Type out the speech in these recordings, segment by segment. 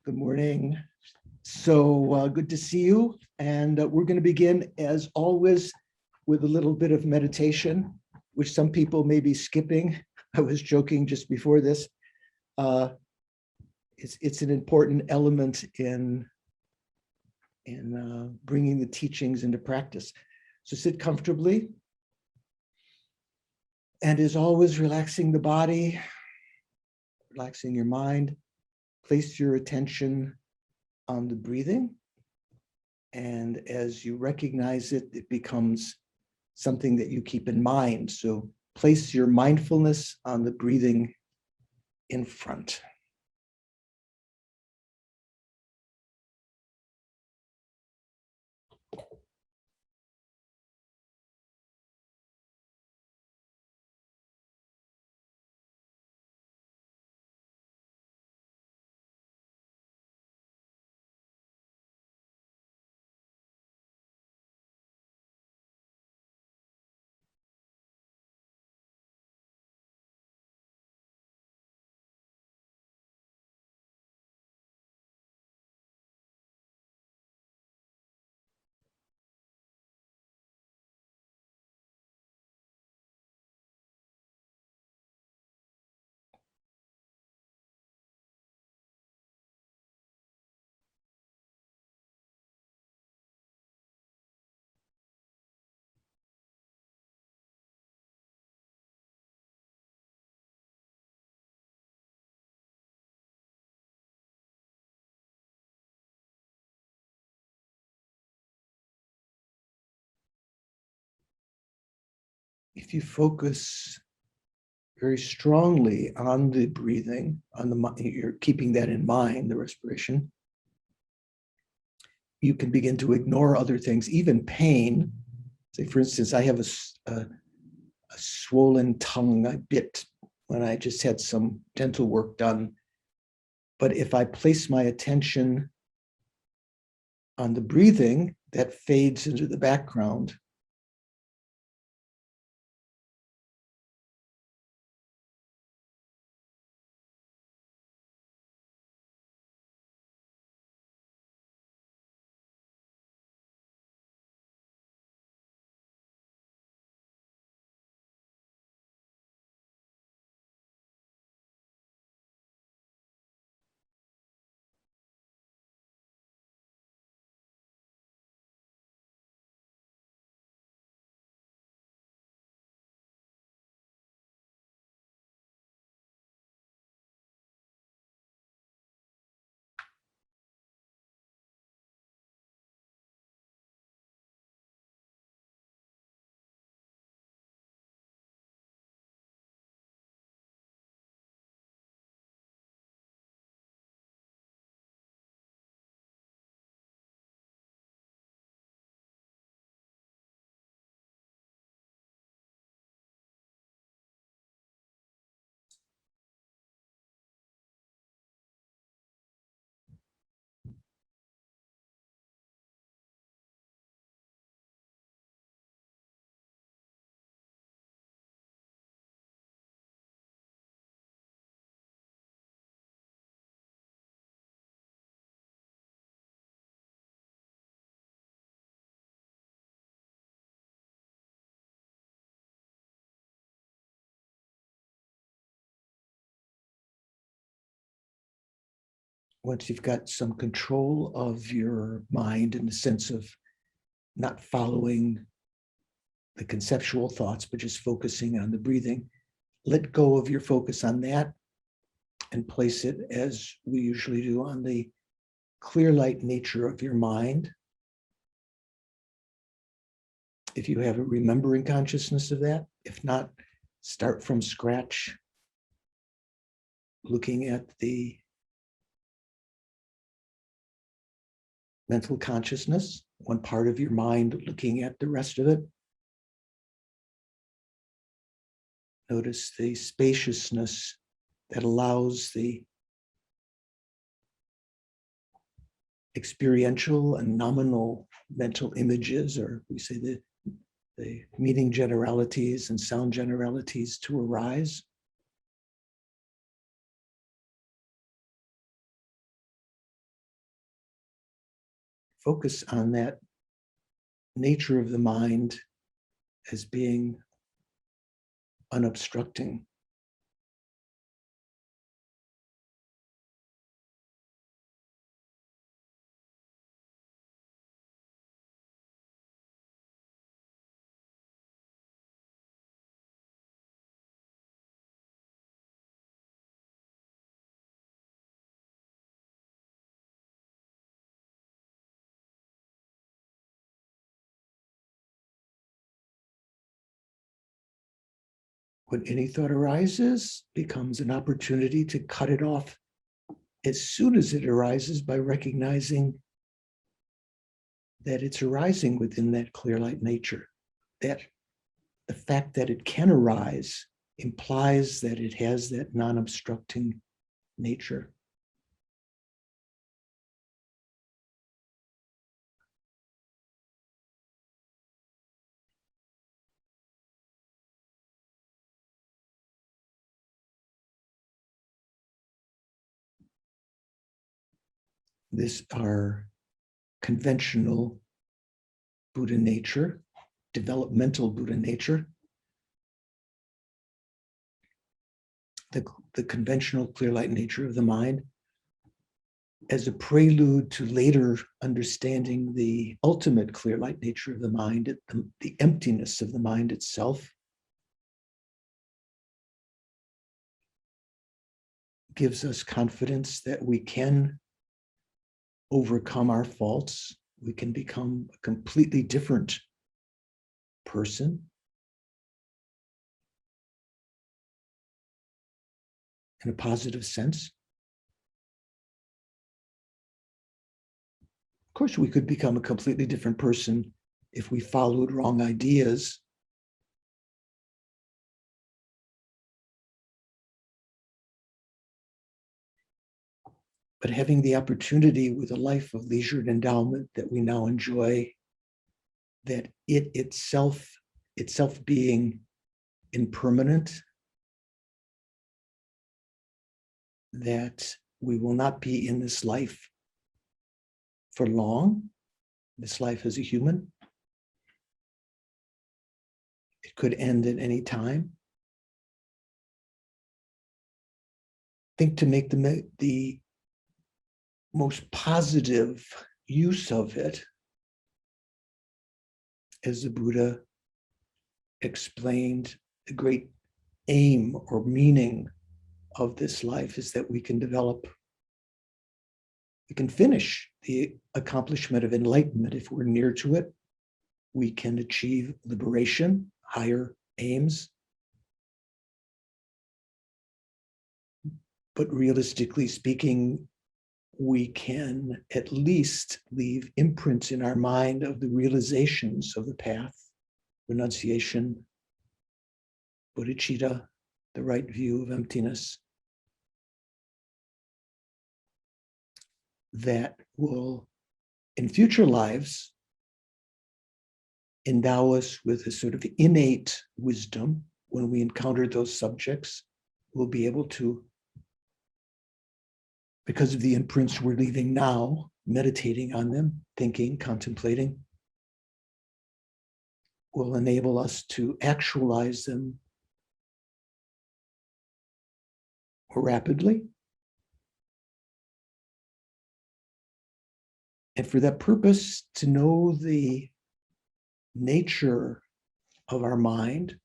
Good morning. So good to see you. And we're going to begin, as always, with a little bit of meditation, which some people may be skipping. I was joking just before this. It's an important element in bringing the teachings into practice. So sit comfortably. And as always, relaxing the body, relaxing your mind. Place your attention on the breathing. And as you recognize it, it becomes something that you keep in mind. So place your mindfulness on the breathing in front. If you focus very strongly on the breathing, you're keeping that in mind, the respiration, you can begin to ignore other things, even pain. Say, for instance, I have a swollen tongue. I bit when I just had some dental work done. But if I place my attention on the breathing, that fades into the background. Once you've got some control of your mind in the sense of not following the conceptual thoughts, but just focusing on the breathing, let go of your focus on that and place it, as we usually do, on the clear light nature of your mind. If you have a remembering consciousness of that, if not, start from scratch, looking at the mental consciousness, one part of your mind looking at the rest of it. Notice the spaciousness that allows the experiential and nominal mental images, or we say the meaning generalities and sound generalities, to arise. focus on that nature of the mind as being unobstructing. When any thought arises, becomes an opportunity to cut it off as soon as it arises by recognizing that it's arising within that clear light nature. That the fact that it can arise implies that it has that non-obstructing nature. This our conventional Buddha nature, developmental Buddha nature, the conventional clear light nature of the mind, as a prelude to later understanding the ultimate clear light nature of the mind, the emptiness of the mind itself, gives us confidence that we can overcome our faults. We can become a completely different person. In a positive sense. Of course, we could become a completely different person if we followed wrong ideas. But having the opportunity with a life of leisured endowment that we now enjoy, that it itself being impermanent, that we will not be in this life for long, this life as a human. It could end at any time. I think to make the most positive use of it, as the Buddha explained, the great aim or meaning of this life is that we can finish the accomplishment of enlightenment if we're near to it. We can achieve liberation, higher aims. But realistically speaking, we can at least leave imprints in our mind of the realizations of the path, renunciation, bodhicitta, the right view of emptiness, that will, in future lives, endow us with a sort of innate wisdom. When we encounter those subjects, we'll be able to, because of the imprints we're leaving now, meditating on them, thinking, contemplating, will enable us to actualize them more rapidly. And for that purpose, to know the nature of our mind,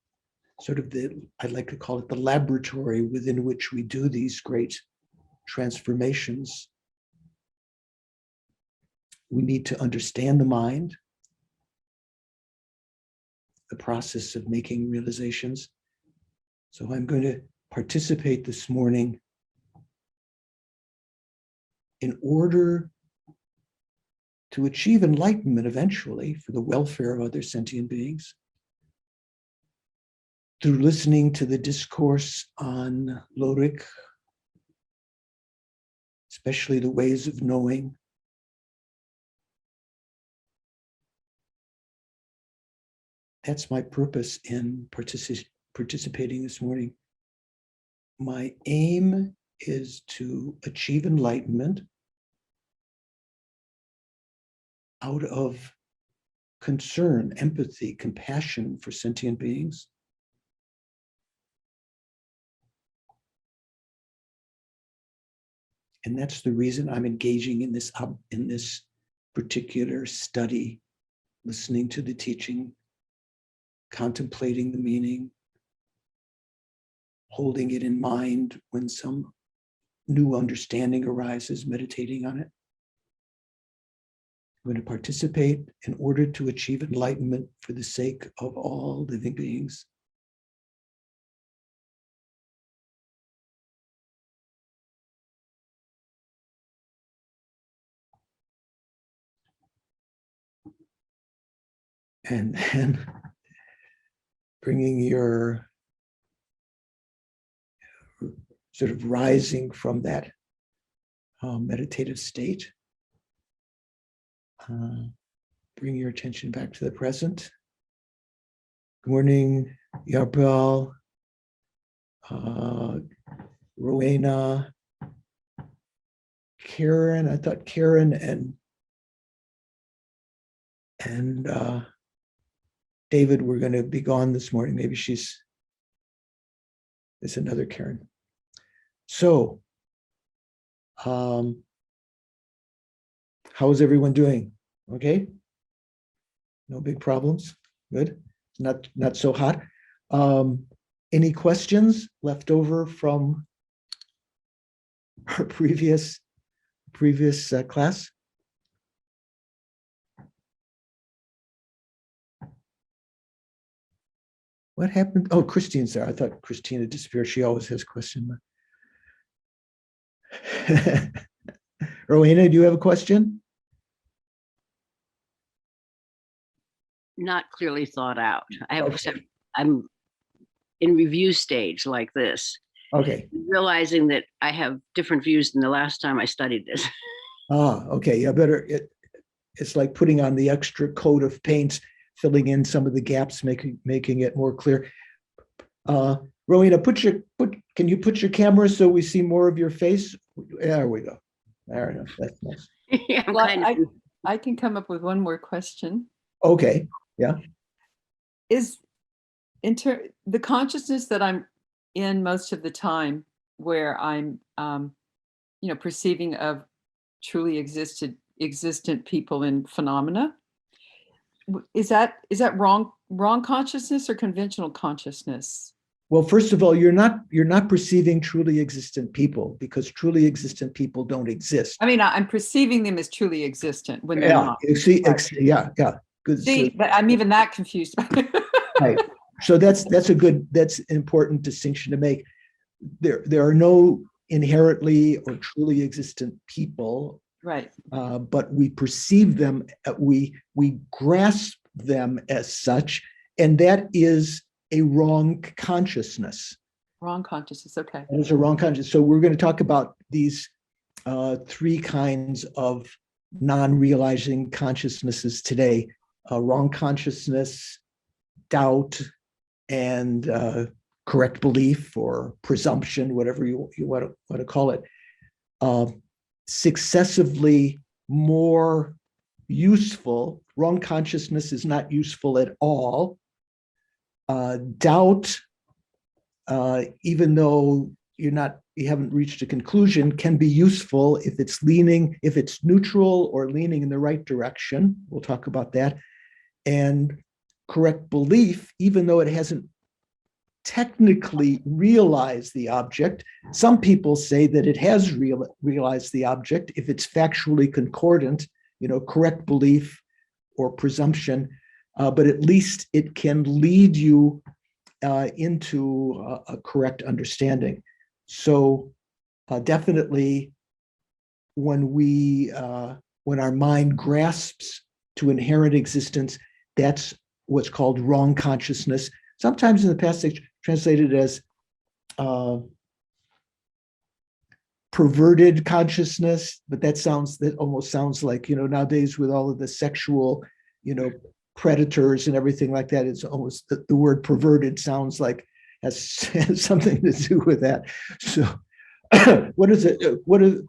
sort of I'd like to call it the laboratory within which we do these great transformations. We need to understand the mind, the process of making realizations. So I'm going to participate this morning in order to achieve enlightenment eventually for the welfare of other sentient beings, through listening to the discourse on Lorik, especially the ways of knowing. That's my purpose in participating this morning. My aim is to achieve enlightenment out of concern, empathy, compassion for sentient beings. And that's the reason I'm engaging in this particular study, listening to the teaching, contemplating the meaning, holding it in mind when some new understanding arises, meditating on it. I'm going to participate in order to achieve enlightenment for the sake of all living beings. And then bringing your sort of rising from that meditative state. Bring your attention back to the present. Good morning, Yarbel, Rowena, Karen. I thought Karen and David were going to be gone this morning. Maybe it's another Karen. So, how is everyone doing? Okay? No big problems? Good? Not so hot. Any questions left over from our previous class? What happened? Oh, Christine's there. I thought Christine had disappeared. She always has questions. Rowena, do you have a question? Not clearly thought out. Okay. I'm in review stage like this. Okay. Realizing that I have different views than the last time I studied this. Okay. Yeah, better. It's like putting on the extra coat of paint, filling in some of the gaps, making it more clear. Rowena, can you put your camera so we see more of your face? There we go. There we go. That's nice. Yeah, well, I can come up with one more question. Okay. Yeah. Is the consciousness that I'm in most of the time, where I'm, perceiving of truly existent people and phenomena, is that wrong consciousness or conventional consciousness? Well, first of all, you're not perceiving truly existent people, because truly existent people don't exist. I mean, I'm perceiving them as truly existent when they're not. See, right. Yeah. See, but I'm even that confused. Right. So that's an important distinction to make. There are no inherently or truly existent people. Right. But we perceive them, we grasp them as such, and that is a wrong consciousness. Wrong consciousness, okay. That is a wrong consciousness. So we're going to talk about these three kinds of non-realizing consciousnesses today: wrong consciousness, doubt, and correct belief or presumption, whatever you want to call it. Successively more useful. Wrong consciousness is not useful at all. Doubt, even though you haven't reached a conclusion, can be useful if it's neutral or leaning in the right direction. We'll talk about that. And correct belief, even though it hasn't technically realized the object. Some people say that it has realized the object if it's factually concordant, correct belief or presumption, but at least it can lead you into a correct understanding. So definitely when our mind grasps to inherent existence, that's what's called wrong consciousness. Sometimes in the past they translated as perverted consciousness, but that almost sounds like, nowadays with all of the sexual, predators and everything like that, it's almost the word perverted sounds like has something to do with that. So what is it? What is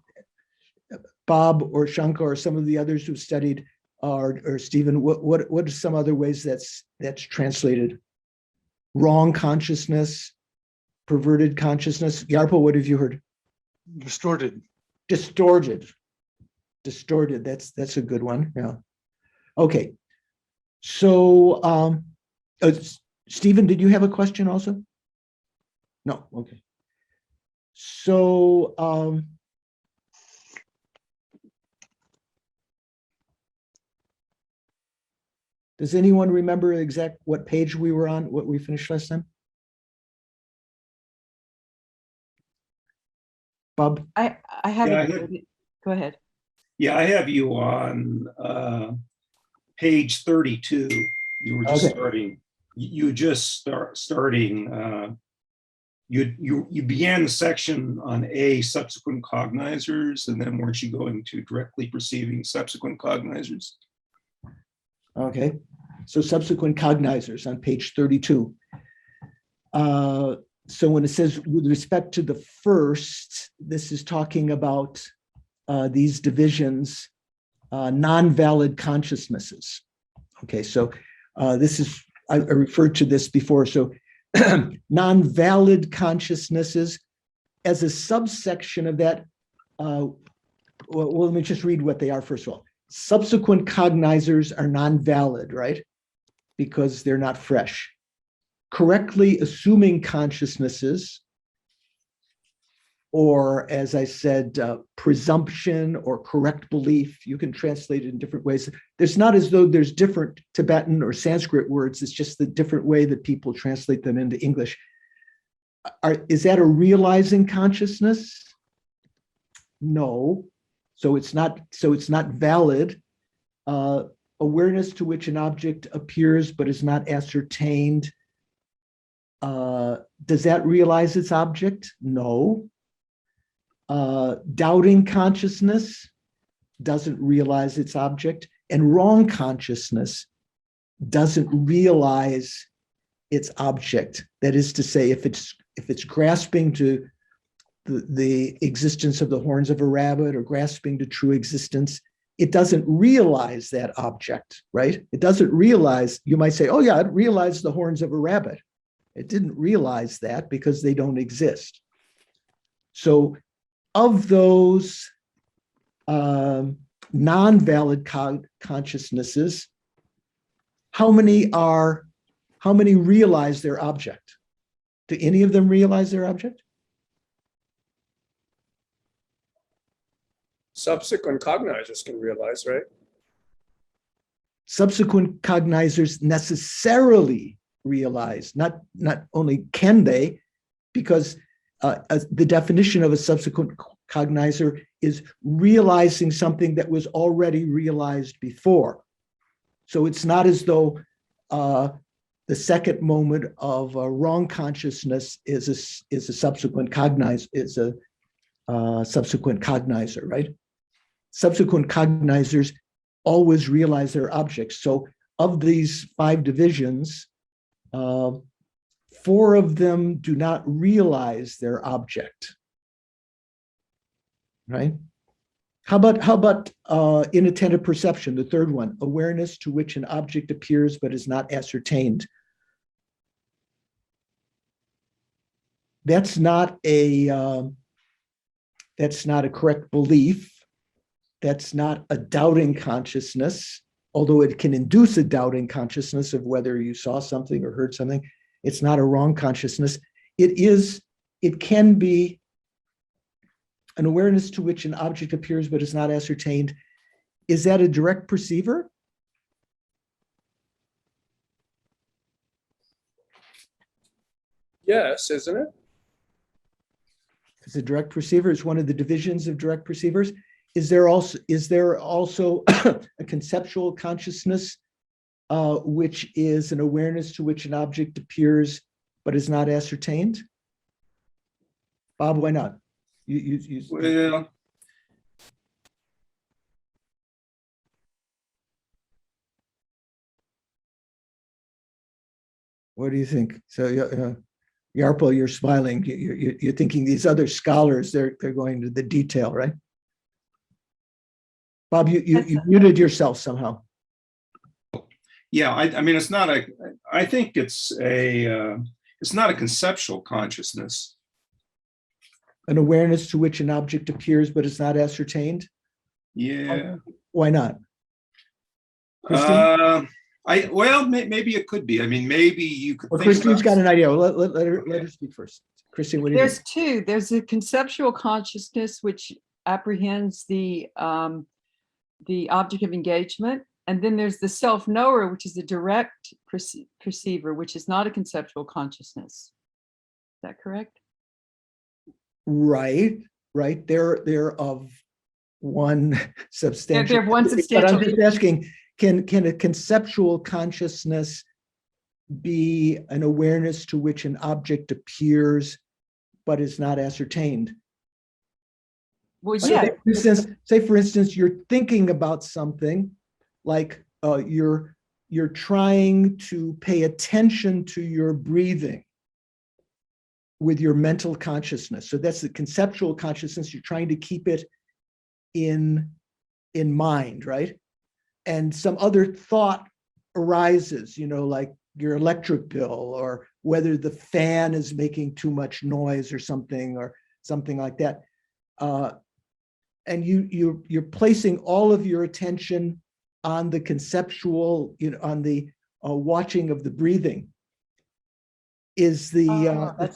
Bob or Shankar or some of the others who've studied or Stephen, what are some other ways that's translated? Wrong consciousness, perverted consciousness. Yarpo, what have you heard? Distorted. Distorted. Distorted. That's a good one. Yeah. Okay. So, Stephen, did you have a question also? No. Okay. So, does anyone remember exact what page we were on, what we finished last time? Bob? I have Yeah, it. Go ahead. Yeah, I have you on page 32. You were just Okay. starting. You just starting. You began the section on subsequent cognizers, and then weren't you going to directly perceiving subsequent cognizers? Okay. So subsequent cognizers on page 32. So when it says with respect to the first, this is talking about these divisions, non-valid consciousnesses. Okay, so this is, I referred to this before. So non-valid consciousnesses as a subsection of that. Well, let me just read what they are first of all. Subsequent cognizers are non-valid, right? Because they're not fresh. Correctly assuming consciousnesses, or as I said, presumption or correct belief, you can translate it in different ways. There's not as though there's different Tibetan or Sanskrit words, it's just the different way that people translate them into English. Is that a realizing consciousness? No. So it's not valid. Awareness to which an object appears but is not ascertained. Does that realize its object? No. Doubting consciousness doesn't realize its object, and wrong consciousness doesn't realize its object. That is to say, if it's grasping to the existence of the horns of a rabbit or grasping to true existence, it doesn't realize that object, right? It doesn't realize, you might say, oh yeah, it realized the horns of a rabbit. It didn't realize that because they don't exist. So of those non-valid consciousnesses, how many realize their object? Do any of them realize their object? Subsequent cognizers can realize, right? Subsequent cognizers necessarily realize, not only can they, because the definition of a subsequent cognizer is realizing something that was already realized before. So it's not as though the second moment of wrong consciousness is a subsequent cognizer, right? Subsequent cognizers always realize their objects. So of these 5 divisions, 4 of them do not realize their object, right? How about inattentive perception, the third one, awareness to which an object appears but is not ascertained? That's not a correct belief. That's not a doubting consciousness, although it can induce a doubting consciousness of whether you saw something or heard something. It's not a wrong consciousness. It can be an awareness to which an object appears but is not ascertained. Is that a direct perceiver? Yes, isn't it? It's a direct perceiver. It's one of the divisions of direct perceivers. Is there also a conceptual consciousness, which is an awareness to which an object appears but is not ascertained? Bob, why not? Well, what do you think? So, Yarpo, you're smiling. You're thinking these other scholars, they're going to the detail, right? Bob, you muted yourself somehow. Yeah, I mean, it's not a, I think it's not a conceptual consciousness. An awareness to which an object appears, but is not ascertained? Yeah. Why not? Christine? Well, maybe it could be. I mean, maybe you could Well, think Christine's about, got an idea. Well, let her speak first. Christine, what do you There's think? two. There's a conceptual consciousness which apprehends the object of engagement, and then there's the self-knower, which is the direct perceiver, which is not a conceptual consciousness. Is that correct? Right. They're of one substantial. They're one But substantial. I'm just asking, can a conceptual consciousness be an awareness to which an object appears but is not ascertained? Well, yeah. Say for instance, you're thinking about something, like you're trying to pay attention to your breathing with your mental consciousness. So that's the conceptual consciousness. You're trying to keep it in mind, right? And some other thought arises, like your electric bill, or whether the fan is making too much noise or something like that. And you're placing all of your attention on the conceptual, on the watching of the breathing. Is the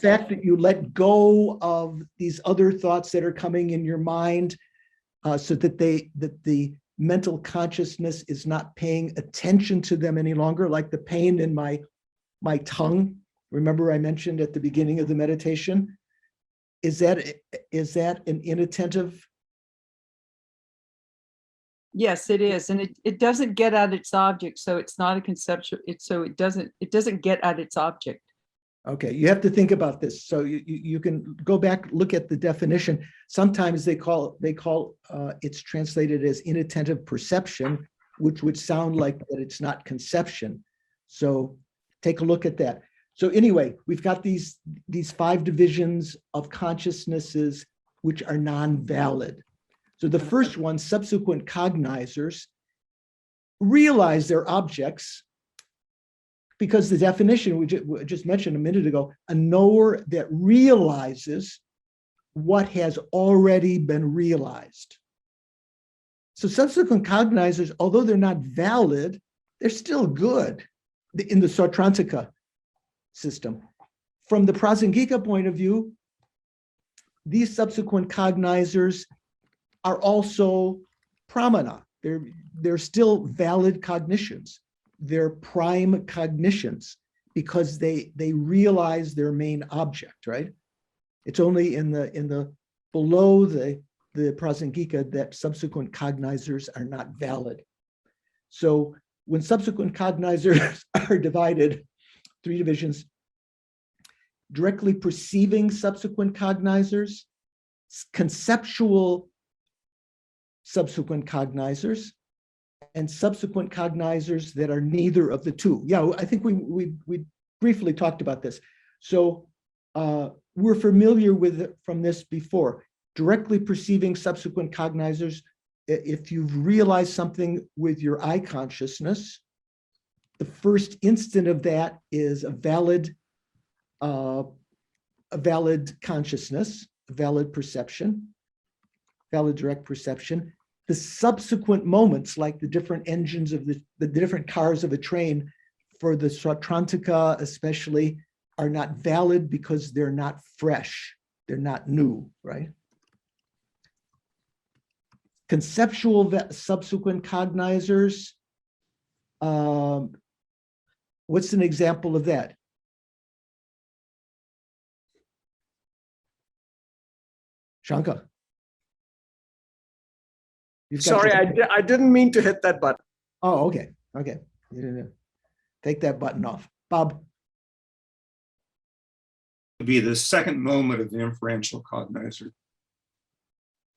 fact that you let go of these other thoughts that are coming in your mind, so that the mental consciousness is not paying attention to them any longer, like the pain in my tongue. Remember I mentioned at the beginning of the meditation? Is that an inattentive? Yes, it is. And it doesn't get at its object. So it's not a conceptual, it doesn't get at its object. Okay, you have to think about this. So you can go back, look at the definition. Sometimes they call it's translated as inattentive perception, which would sound like that it's not conception. So take a look at that. So anyway, we've got these 5 divisions of consciousnesses which are non-valid. So the first one, subsequent cognizers, realize their objects, because the definition we just mentioned a minute ago, a knower that realizes what has already been realized. So subsequent cognizers, although they're not valid, they're still good in the Sautrantika system. From the Prasangika point of view, these subsequent cognizers are also pramana. They're still valid cognitions. They're prime cognitions because they realize their main object, right? It's only in the below the Prasangika that subsequent cognizers are not valid. So when subsequent cognizers are divided, 3 divisions: directly perceiving subsequent cognizers, conceptual subsequent cognizers, and subsequent cognizers that are neither of the two. Yeah, I think we briefly talked about this. So we're familiar with it from this before. Directly perceiving subsequent cognizers, if you've realized something with your eye consciousness, the first instant of that is a valid consciousness, a valid perception, valid direct perception. The subsequent moments, like the different engines of the different cars of a train, for the Sautrantika especially, are not valid because they're not fresh, they're not new, right? Conceptual subsequent cognizers, what's an example of that? Shankar. Sorry, I didn't mean to hit that button. Oh, okay. You didn't take that button off. Bob. To be the second moment of the inferential cognizer.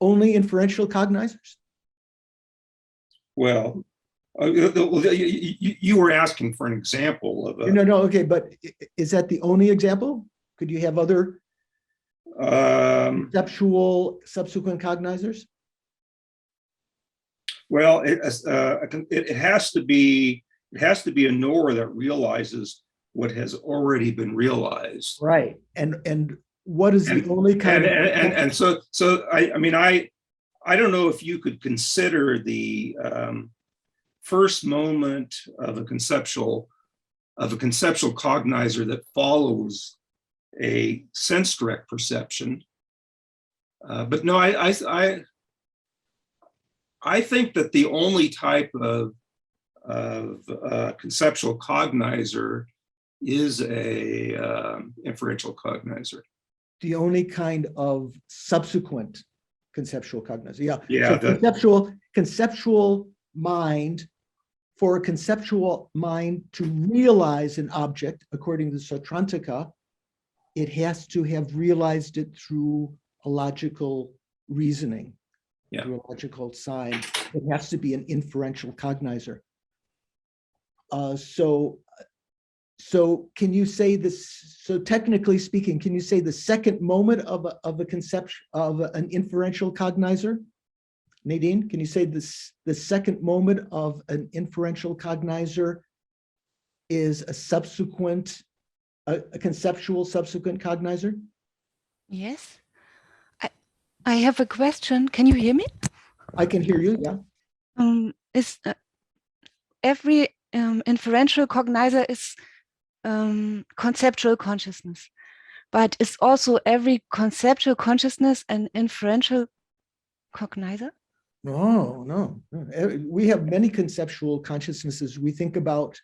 Only inferential cognizers? Well, you were asking for an example of a... No, okay, but is that the only example? Could you have other conceptual subsequent cognizers? Well, it has to be It has to be a knower that realizes what has already been realized. Right. And what is the only kind and so I mean, I don't know if you could consider the first moment of a conceptual cognizer that follows a sense direct perception. But no, I think that the only type of conceptual cognizer is a inferential cognizer. the only kind of subsequent conceptual cognizer. Yeah. Yeah. So conceptual mind, for a conceptual mind to realize an object, according to Sautrantika, it has to have realized it through a logical reasoning, through a logical sign. It has to be an inferential cognizer. So can you say this? So technically speaking, can you say the second moment of a conception of an inferential cognizer? Nadine, can you say this? The second moment of an inferential cognizer is a subsequent, a conceptual subsequent cognizer? Yes. I have a question. Can you hear me? I can hear you. Yeah. Is every inferential cognizer is conceptual consciousness, but is also every conceptual consciousness an inferential cognizer? No. We have many conceptual consciousnesses. We think about,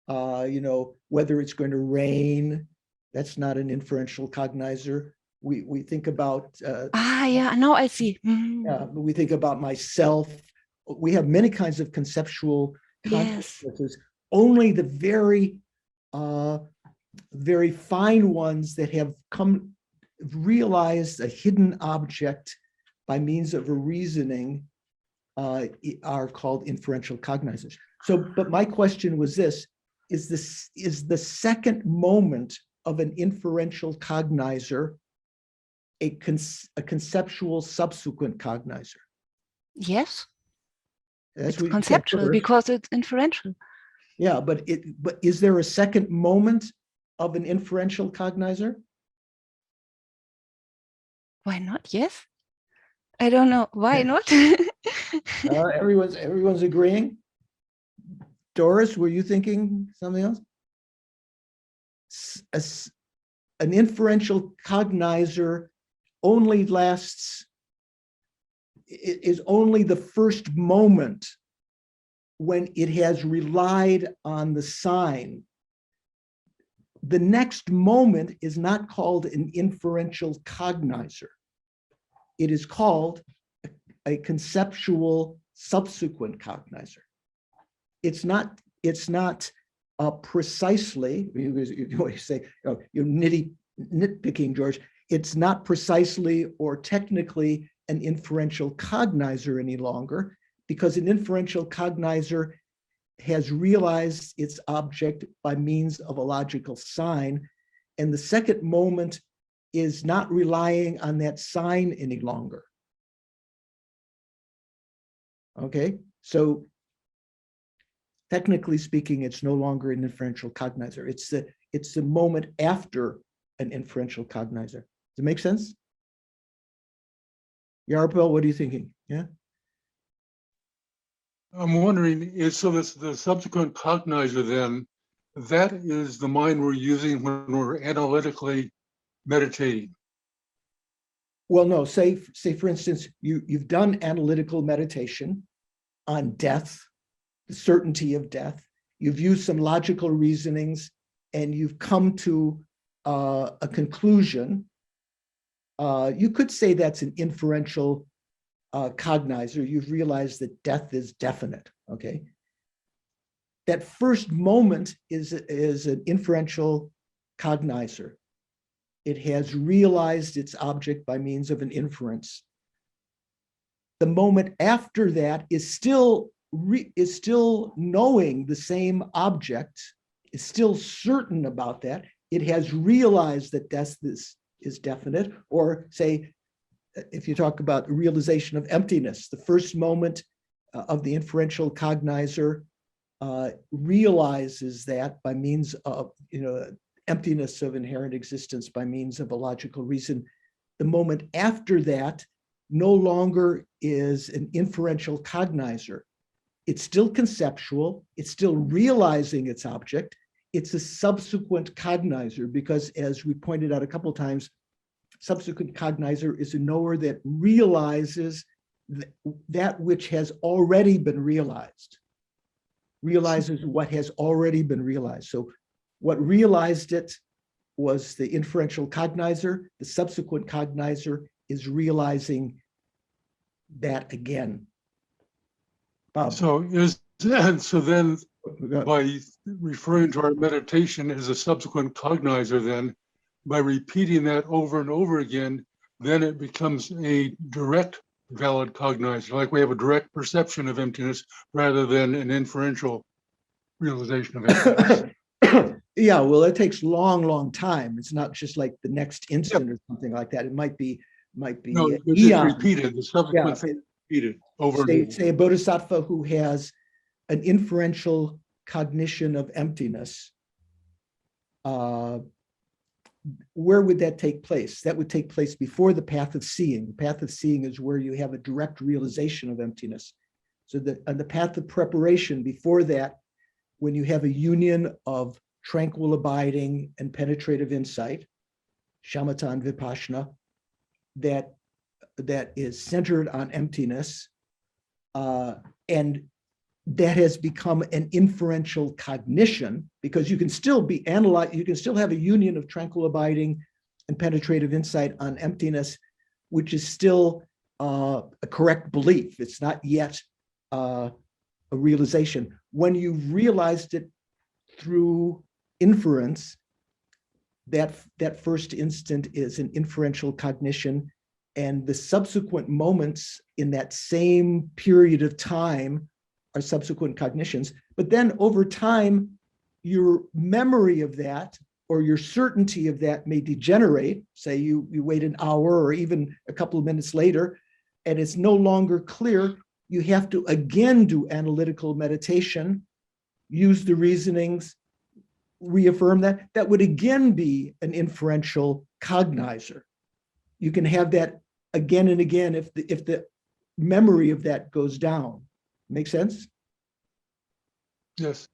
whether it's going to rain. That's not an inferential cognizer. We think about. Yeah. Now I see. We think about myself. We have many kinds of conceptual consciousnesses. Yes. Only the very fine ones that have realized a hidden object by means of a reasoning are called inferential cognizers. So, but my question was this: is the second moment of an inferential cognizer a conceptual subsequent cognizer? Yes. That's it's conceptual because it's inferential. Yeah, but is there a second moment of an inferential cognizer? Why not? Yes. I don't know. Why not? Everyone's agreeing. Doris, were you thinking something else? An inferential cognizer only is only the first moment when it has relied on the sign. The next moment is not called an inferential cognizer. It is called a conceptual subsequent cognizer. It's not precisely, you say, you're nitpicking, George. It's not precisely or technically an inferential cognizer any longer, because an inferential cognizer has realized its object by means of a logical sign, and the second moment is not relying on that sign any longer. Okay, so technically speaking, it's no longer an inferential cognizer. It's the moment after an inferential cognizer. Does it make sense? Yarpel, what are you thinking? Yeah. I'm wondering, so this the subsequent cognizer then, that is the mind we're using when we're analytically meditating. Well, no, say for instance, you've done analytical meditation on death, the certainty of death. You've used some logical reasonings and you've come to a conclusion. You could say that's an inferential cognizer. You've realized that death is definite, okay? That first moment is an inferential cognizer. It has realized its object by means of an inference. The moment after that is still knowing the same object, is still certain about that. It has realized that death is definite, or say, if you talk about realization of emptiness, the first moment of the inferential cognizer realizes that by means of, emptiness of inherent existence by means of a logical reason, the moment after that no longer is an inferential cognizer. It's still conceptual, it's still realizing its object, it's a subsequent cognizer, because as we pointed out a couple of times, subsequent cognizer is a knower that realizes that which has already been realized, realizes what has already been realized. So what realized it was the inferential cognizer. The subsequent cognizer is realizing that again. Bob. So then by referring to our meditation as a subsequent cognizer, then by repeating that over and over again, then it becomes a direct valid cognizer, like we have a direct perception of emptiness rather than an inferential realization of emptiness. Yeah, well, it takes long time. It's not just like the next instant or something like that. It might be No, it's just repeated. The subsequent thing repeated over and over. Say a bodhisattva who has an inferential cognition of emptiness. Where would that take place? That would take place before the path of seeing. The path of seeing is where you have a direct realization of emptiness. So that on the path of preparation, before that, when you have a union of tranquil abiding and penetrative insight, shamatha and vipassana, that is centered on emptiness, and that has become an inferential cognition, because you can still be analyzed, you can still have a union of tranquil abiding and penetrative insight on emptiness, which is still a correct belief. It's not yet a realization. When you've realized it through inference, that first instant is an inferential cognition, and the subsequent moments in that same period of time are subsequent cognitions. But then over time, your memory of that or your certainty of that may degenerate. Say you wait an hour or even a couple of minutes later, and it's no longer clear. You have to again do analytical meditation, use the reasonings, reaffirm that. That would again be an inferential cognizer. You can have that again and again if the memory of that goes down. Make sense? Yes.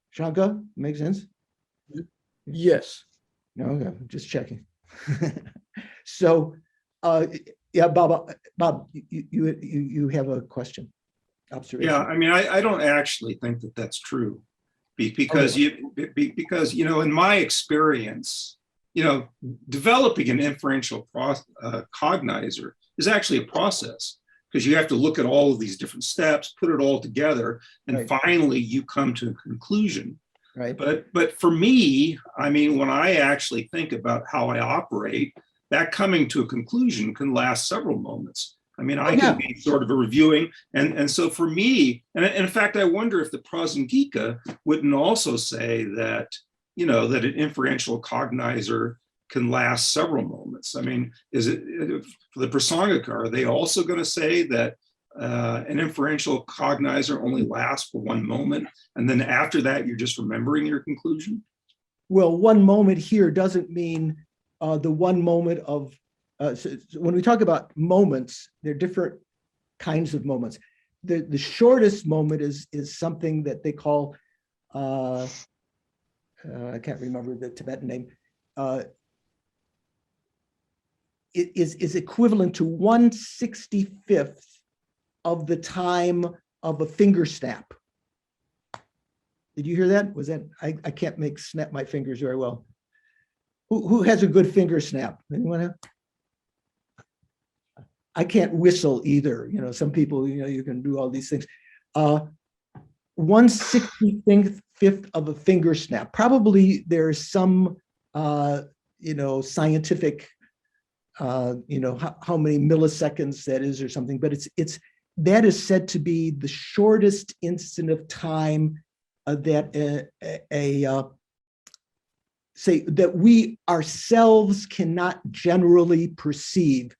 Shankar, make sense? Yes. Okay, just checking. So, yeah, Bob, you have a question, observation. Yeah, I mean, I don't actually think that that's true, because in my experience, developing an inferential cognizer is actually a process, because you have to look at all of these different steps, put it all together, and finally you come to a conclusion. Right. But for me, I mean, when I actually think about how I operate, that coming to a conclusion can last several moments. I mean, I can be sort of a reviewing. And so for me, and in fact, I wonder if the Prasangika wouldn't also say that, that an inferential cognizer can last several moments. I mean, is it for the Prasangika, are they also going to say that an inferential cognizer only lasts for one moment, and then after that, you're just remembering your conclusion? Well, one moment here doesn't mean the one moment of, so when we talk about moments, there are different kinds of moments. The shortest moment is something that they call, I can't remember the Tibetan name, it is equivalent to 1/65th of the time of a finger snap. Did you hear that? Was that, I can't snap my fingers very well. Who has a good finger snap? Anyone have? I can't whistle either. Some people, you can do all these things. 1/65th of a finger snap. Probably there's some, scientific, how many milliseconds that is or something, but that is said to be the shortest instant of time that say that we ourselves cannot generally perceive.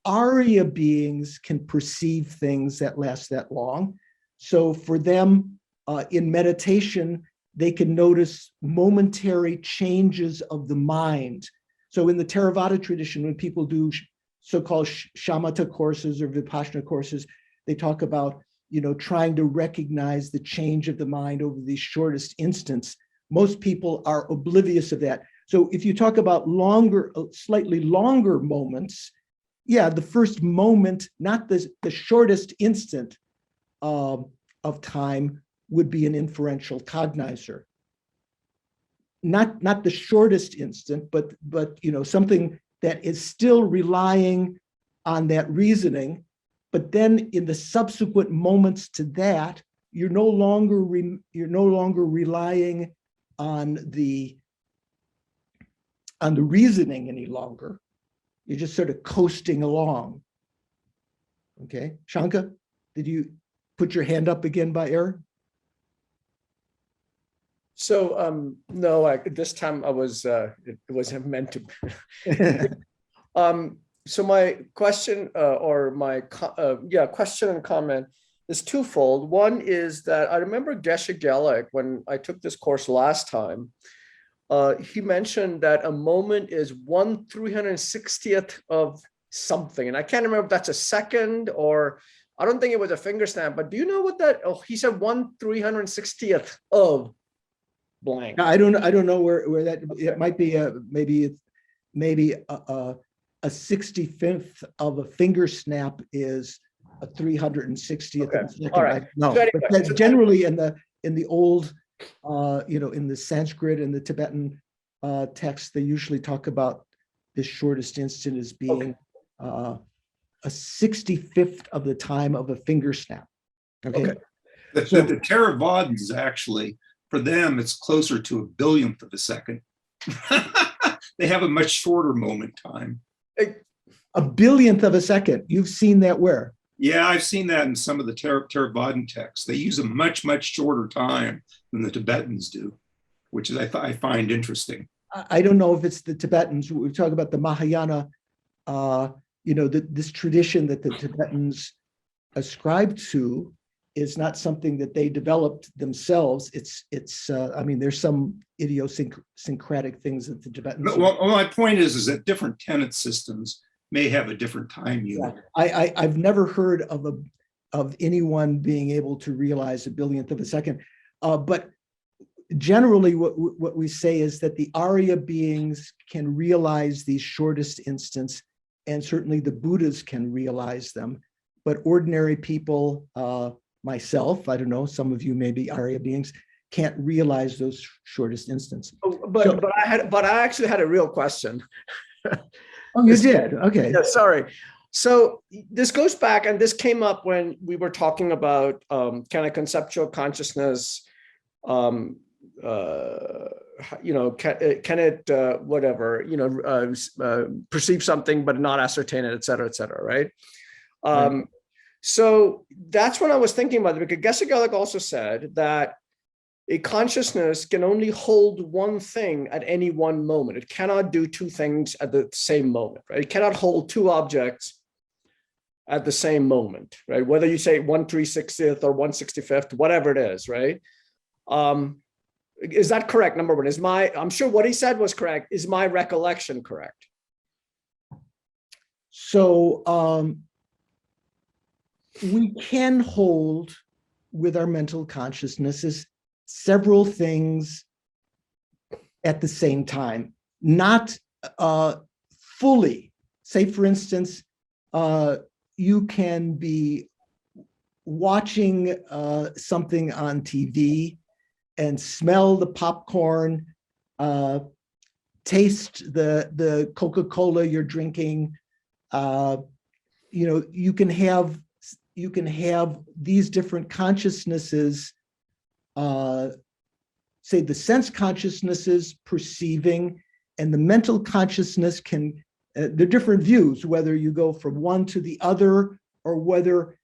Arya beings can perceive things that last that long. So for them, in meditation, they can notice momentary changes of the mind. So in the Theravada tradition, when people do so-called shamatha courses or vipassana courses, they talk about, trying to recognize the change of the mind over the shortest instants. Most people are oblivious of that. So if you talk about slightly longer moments, yeah, the first moment, not the shortest instant of time, would be an inferential cognizer. Not the shortest instant, but something that is still relying on that reasoning. But then in the subsequent moments to that, you're no longer relying on the reasoning any longer. You're just sort of coasting along. Okay, Shanka, did you put your hand up again by error? So no, this time it wasn't meant to. So my question question and comment is twofold. One is that I remember Geshe Gelong, when I took this course last time, he mentioned that a moment is 1/360th of something. And I can't remember if that's a second, or I don't think it was a finger snap, but do you know what that, he said 1/360th of blank. I don't know where that, it might be maybe a 65th of a finger snap is a 360th of a second. All right. No, So anyway, but that's generally in the old, in the Sanskrit and the Tibetan text, they usually talk about this shortest instant as being a 65th of the time of a finger snap. Okay. The Theravadins, actually, for them, it's closer to a billionth of a second. They have a much shorter moment time. A billionth of a second. You've seen that where? Yeah, I've seen that in some of the Theravada texts. They use a much, much shorter time than the Tibetans do, which is I find interesting. I don't know if it's the Tibetans. We talk about the Mahayana, this tradition that the Tibetans ascribe to is not something that they developed themselves. There's some idiosyncratic things that the Tibetans. Well, my point is that different tenet systems may have a different time unit. Yeah. I've never heard of anyone being able to realize a billionth of a second, but generally what we say is that the Arya beings can realize these shortest instants, and certainly the Buddhas can realize them, but ordinary people, myself, I don't know, some of you may be Arya beings, can't realize those shortest instants. But I actually had a real question. Oh, you did? Okay. Yeah, sorry. So this goes back, and this came up when we were talking about kind of conceptual consciousness. Can it perceive something but not ascertain it, et cetera, right? Right. So that's when I was thinking about it, because Geshe Gelong also said that a consciousness can only hold one thing at any one moment. It cannot do two things at the same moment, right? It cannot hold two objects at the same moment, right? Whether you say 1/360th or 1/65th, whatever it is, right? Is that correct? Number one, I'm sure what he said was correct. Is my recollection correct? So we can hold with our mental consciousnesses several things at the same time, not fully. Say, for instance, you can be watching something on TV and smell the popcorn, taste the Coca-Cola you're drinking. You can have these different consciousnesses. Say the sense consciousnesses perceiving, and the mental consciousness can. They're different views, whether you go from one to the other, or whether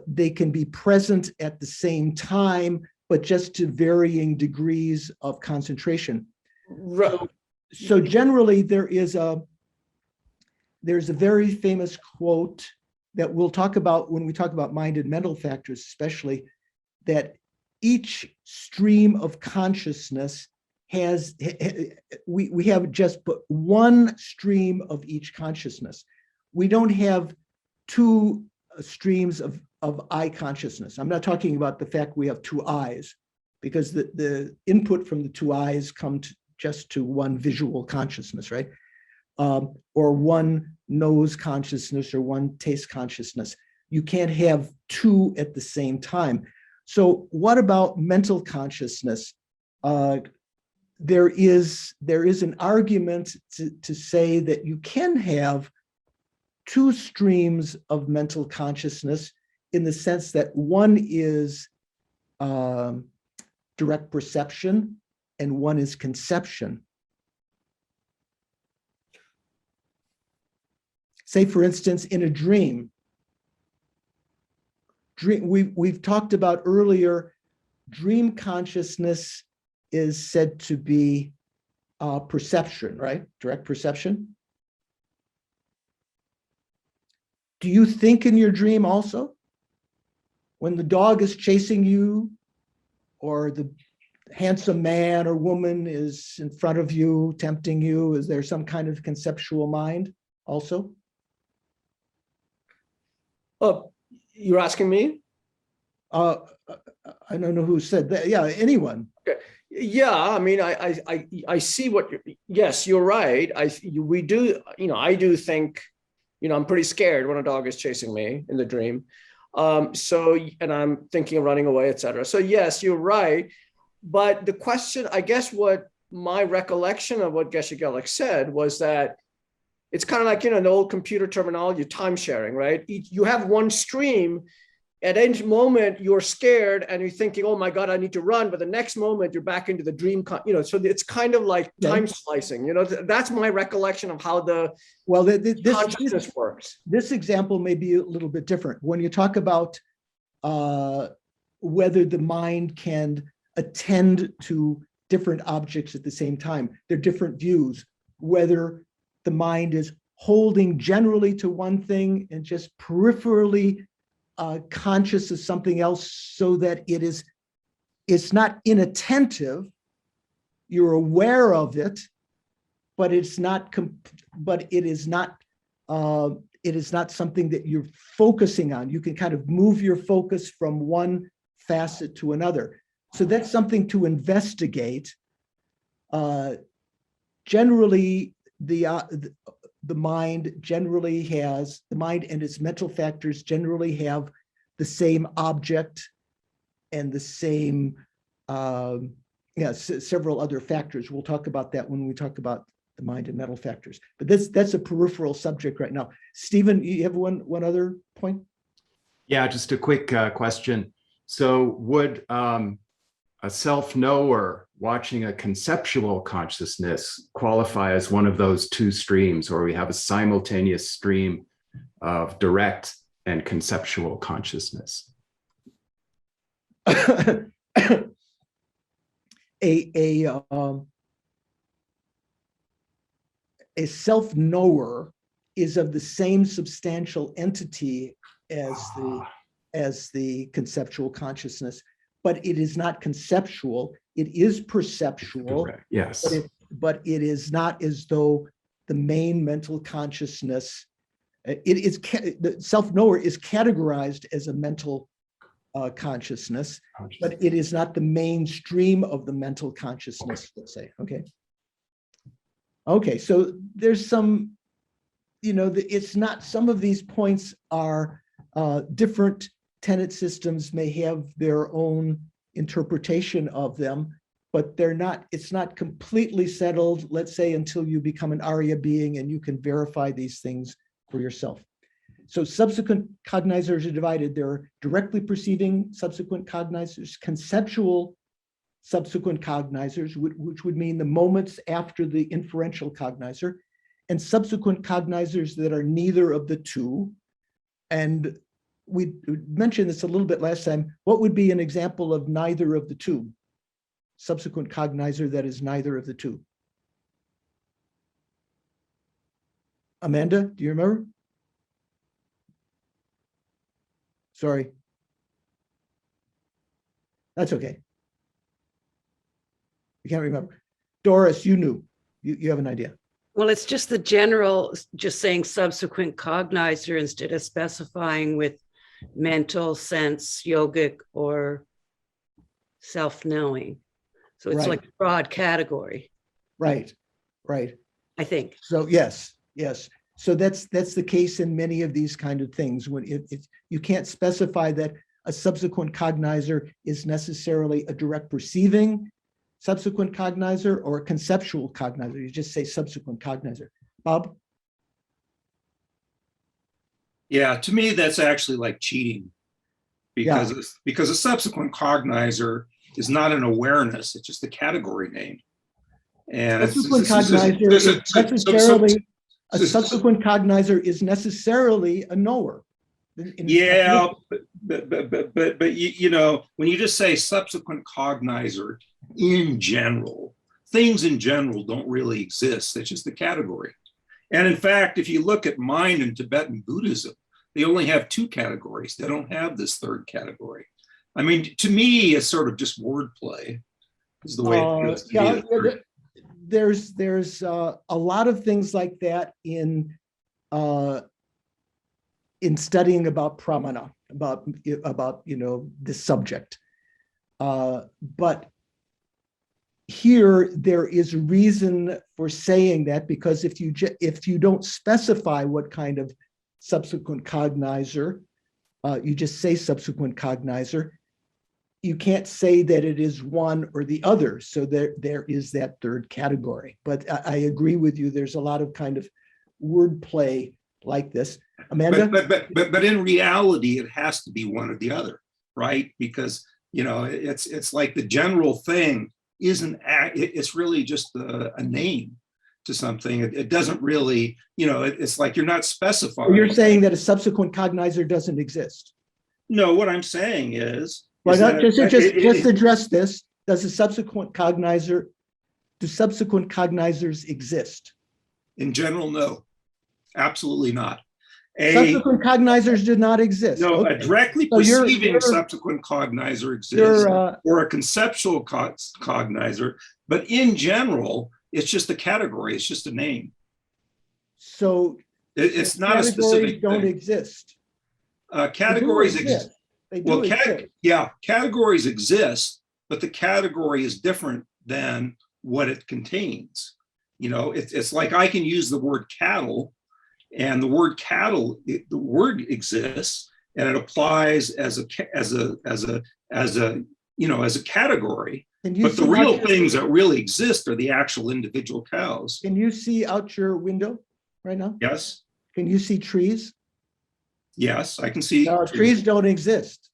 they can be present at the same time, but just to varying degrees of concentration. Right. So generally, there's a very famous quote that we'll talk about when we talk about mind and mental factors, especially, that each stream of consciousness has, we have just but one stream of each consciousness. We don't have two streams of eye consciousness. I'm not talking about the fact we have two eyes, because the input from the two eyes come just to one visual consciousness, right? Or one nose consciousness or one taste consciousness. You can't have two at the same time. So what about mental consciousness? There is an argument to say that you can have two streams of mental consciousness, in the sense that one is direct perception and one is conception. Say, for instance, in a dream, we've talked about earlier, dream consciousness is said to be perception, right? Direct perception. Do you think in your dream also? When the dog is chasing you, or the handsome man or woman is in front of you, tempting you, is there some kind of conceptual mind also? Oh, you're asking me? I don't know who said that. Yeah, anyone. Okay. Yeah, I mean, I see what you're, yes, you're right. We do, I do think, I'm pretty scared when a dog is chasing me in the dream. And I'm thinking of running away, etc. So yes, you're right. But the question, I guess what my recollection of what Geshe Gelong said was that it's kind of like, in old computer terminology, time sharing, right? You have one stream. At any moment, you're scared and you're thinking, oh my God, I need to run. But the next moment, you're back into the dream, so it's kind of like time slicing. That's my recollection of how the consciousness works. This example may be a little bit different. When you talk about whether the mind can attend to different objects at the same time, they're different views. Whether the mind is holding generally to one thing and just peripherally conscious of something else, so that it's not inattentive. You're aware of it, but it is not something that you're focusing on. You can kind of move your focus from one facet to another. So that's something to investigate. Generally, the mind and its mental factors generally have the same object and the same, several other factors. We'll talk about that when we talk about the mind and mental factors. But that's a peripheral subject right now. Stephen, you have one other point? Yeah, just a quick question. So would a self-knower watching a conceptual consciousness qualify as one of those two streams, or we have a simultaneous stream of direct and conceptual consciousness? A self-knower is of the same substantial entity as the conceptual consciousness, but it is not conceptual. It is perceptual. Correct. Yes. But it is not as though the main mental consciousness, the self-knower is categorized as a mental consciousness, but it is not the mainstream of the mental consciousness, let's say, okay? Okay, so there's some, it's not, some of these points are different tenet systems may have their own interpretation of them, but it's not completely settled, let's say, until you become an Arya being and you can verify these things for yourself. So subsequent cognizers are divided. There are directly perceiving subsequent cognizers, conceptual subsequent cognizers, which would mean the moments after the inferential cognizer, and subsequent cognizers that are neither of the two. And we mentioned this a little bit last time. What would be an example of neither of the two? Subsequent cognizer that is neither of the two. Amanda, do you remember? Sorry. That's okay. You can't remember. Doris, you knew. You have an idea. Well, it's just the general, just saying subsequent cognizer instead of specifying with mental, sense, yogic, or self-knowing. So it's Right. like a broad category, Right, right. I think. So yes. So that's the case in many of these kind of things. When you can't specify that a subsequent cognizer is necessarily a direct perceiving subsequent cognizer or a conceptual cognizer. You just say subsequent cognizer. Bob? Yeah, to me, that's actually like cheating because a subsequent cognizer is not an awareness, it's just a category name. And Subsequent cognizer is necessarily a subsequent cognizer is necessarily a knower. Yeah, but you know, when you just say subsequent cognizer in general, things in general don't really exist. It's just a category. And in fact, if you look at mind in Tibetan Buddhism, they only have two categories. They don't have this third category. I mean, to me, it's sort of just wordplay is the way it feels to me. There's a lot of things like that in studying about pramana, about this subject. But here there is reason for saying that, because if you don't specify what kind of subsequent cognizer, you just say subsequent cognizer, you can't say that it is one or the other. So there is that third category. But I agree with you. There's a lot of kind of wordplay like this. Amanda? But in reality, it has to be one or the other, right? Because it's like the general thing it's really just a name to something. It doesn't really, it's like you're not specifying. You're saying that a subsequent cognizer doesn't exist. No, what I'm saying is. Well, just address this. Do subsequent cognizers exist? In general, no, absolutely not. Subsequent cognizers do not exist. No, okay. A directly perceiving subsequent cognizer exists, or a conceptual cognizer, but in general, it's just a category. It's just a name. So it's not a specific don't thing. Exist. Categories exist. Exist. Categories exist, but the category is different than what it contains. It's like I can use the word cattle. And the word cattle, the word exists, and it applies as a category. But the real things that really exist are the actual individual cows. Can you see out your window right now? Yes. Can you see trees? Yes, I can see. Trees don't exist.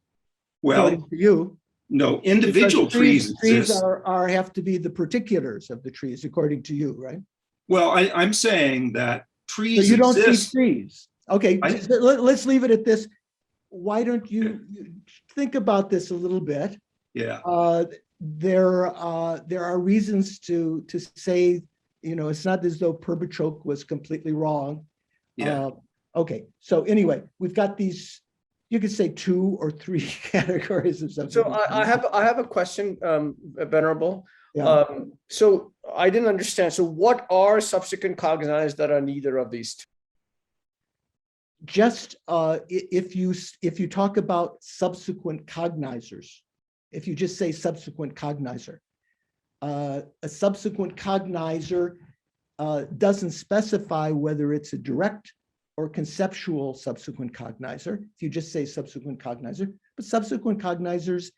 Well, according to you. No, individual trees exist. Trees have to be the particulars of the trees, according to you, right? Well, I'm saying that trees so you don't exist. see trees. Okay, let's leave it at this. Why don't you think about this a little bit? Yeah. There are reasons to say, it's not as though Perpechoke was completely wrong. Yeah. Okay, so anyway, we've got these, you could say 2 or 3 categories of something. So I have a question, Venerable. Yeah. So I didn't understand. So what are subsequent cognizers that are neither of these two? Just if you talk about subsequent cognizers, if you just say subsequent cognizer, a subsequent cognizer doesn't specify whether it's a direct or conceptual subsequent cognizer. If you just say subsequent cognizer, but subsequent cognizers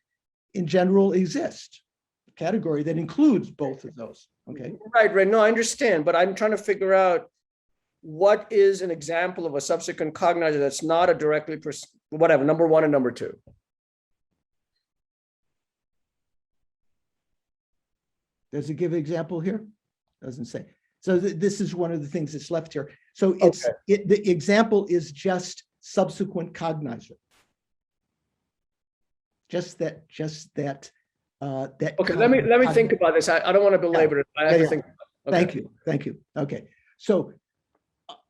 in general exist. Category that includes both of those. Okay. Right. No, I understand, but I'm trying to figure out what is an example of a subsequent cognizer that's not a directly whatever, number 1 and number 2. Does it give an example here? Doesn't say. So this is one of the things that's left here. So the example is just subsequent cognizer. Just that. Okay, let me think about this. I don't want to belabor it. I have to think. Okay. Thank you. Okay, so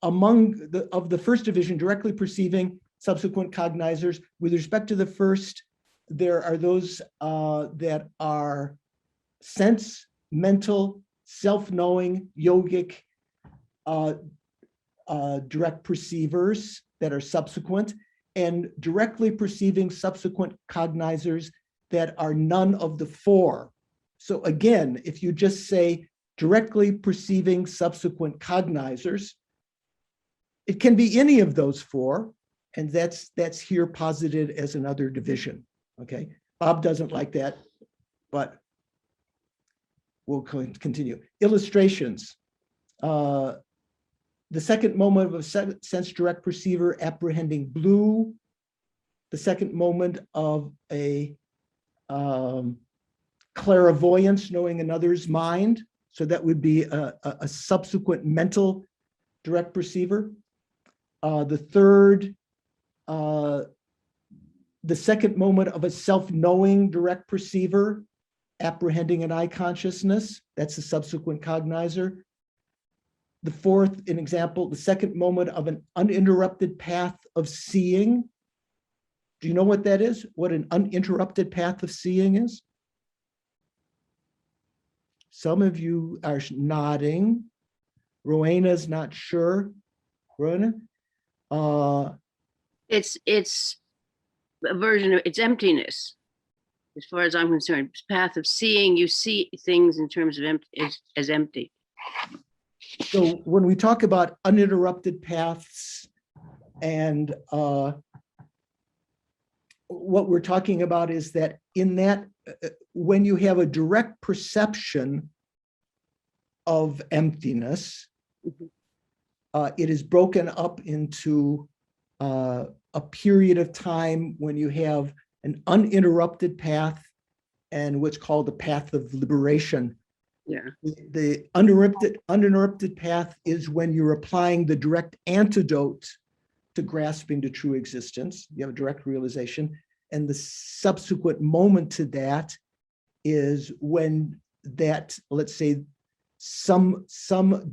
among the first division, directly perceiving subsequent cognizers, with respect to the first, there are those that are sense, mental, self-knowing, yogic, direct perceivers that are subsequent, and directly perceiving subsequent cognizers that are none of the four. So again, if you just say directly perceiving subsequent cognizers, it can be any of those four, and that's here posited as another division. Okay, Bob doesn't like that, but we'll continue. Illustrations. The second moment of a sense direct perceiver apprehending blue. The second moment of a clairvoyance, knowing another's mind. So that would be a subsequent mental direct perceiver. The third, the second moment of a self-knowing direct perceiver, apprehending an eye consciousness, that's a subsequent cognizer. The fourth, an example, the second moment of an uninterrupted path of seeing. Do you know what that is? What an uninterrupted path of seeing is? Some of you are nodding. Rowena's not sure. Rowena? It's a version of, it's emptiness. As far as I'm concerned, path of seeing, you see things in terms of as empty. So when we talk about uninterrupted paths and what we're talking about is that in that, when you have a direct perception of emptiness, it is broken up into a period of time when you have an uninterrupted path and what's called the path of liberation. Yeah. The uninterrupted path is when you're applying the direct antidote to grasping the true existence. You have a direct realization. And the subsequent moment to that is when that, let's say, some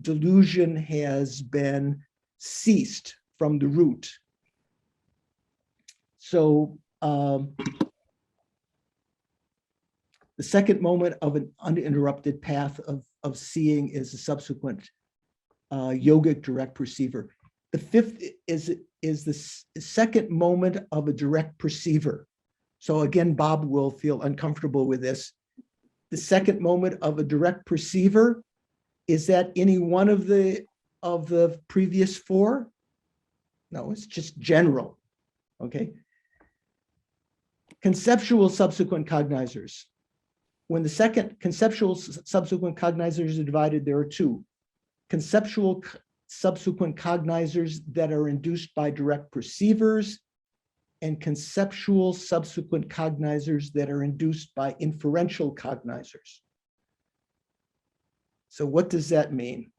delusion has been ceased from the root. So the second moment of an uninterrupted path of seeing is a subsequent yogic direct perceiver. The fifth is the second moment of a direct perceiver. So again, Bob will feel uncomfortable with this. The second moment of a direct perceiver, is that any one of the previous four? No, it's just general, okay? Conceptual subsequent cognizers. When the second conceptual subsequent cognizers are divided, there are two. Conceptual subsequent cognizers that are induced by direct perceivers and conceptual subsequent cognizers that are induced by inferential cognizers. So what does that mean?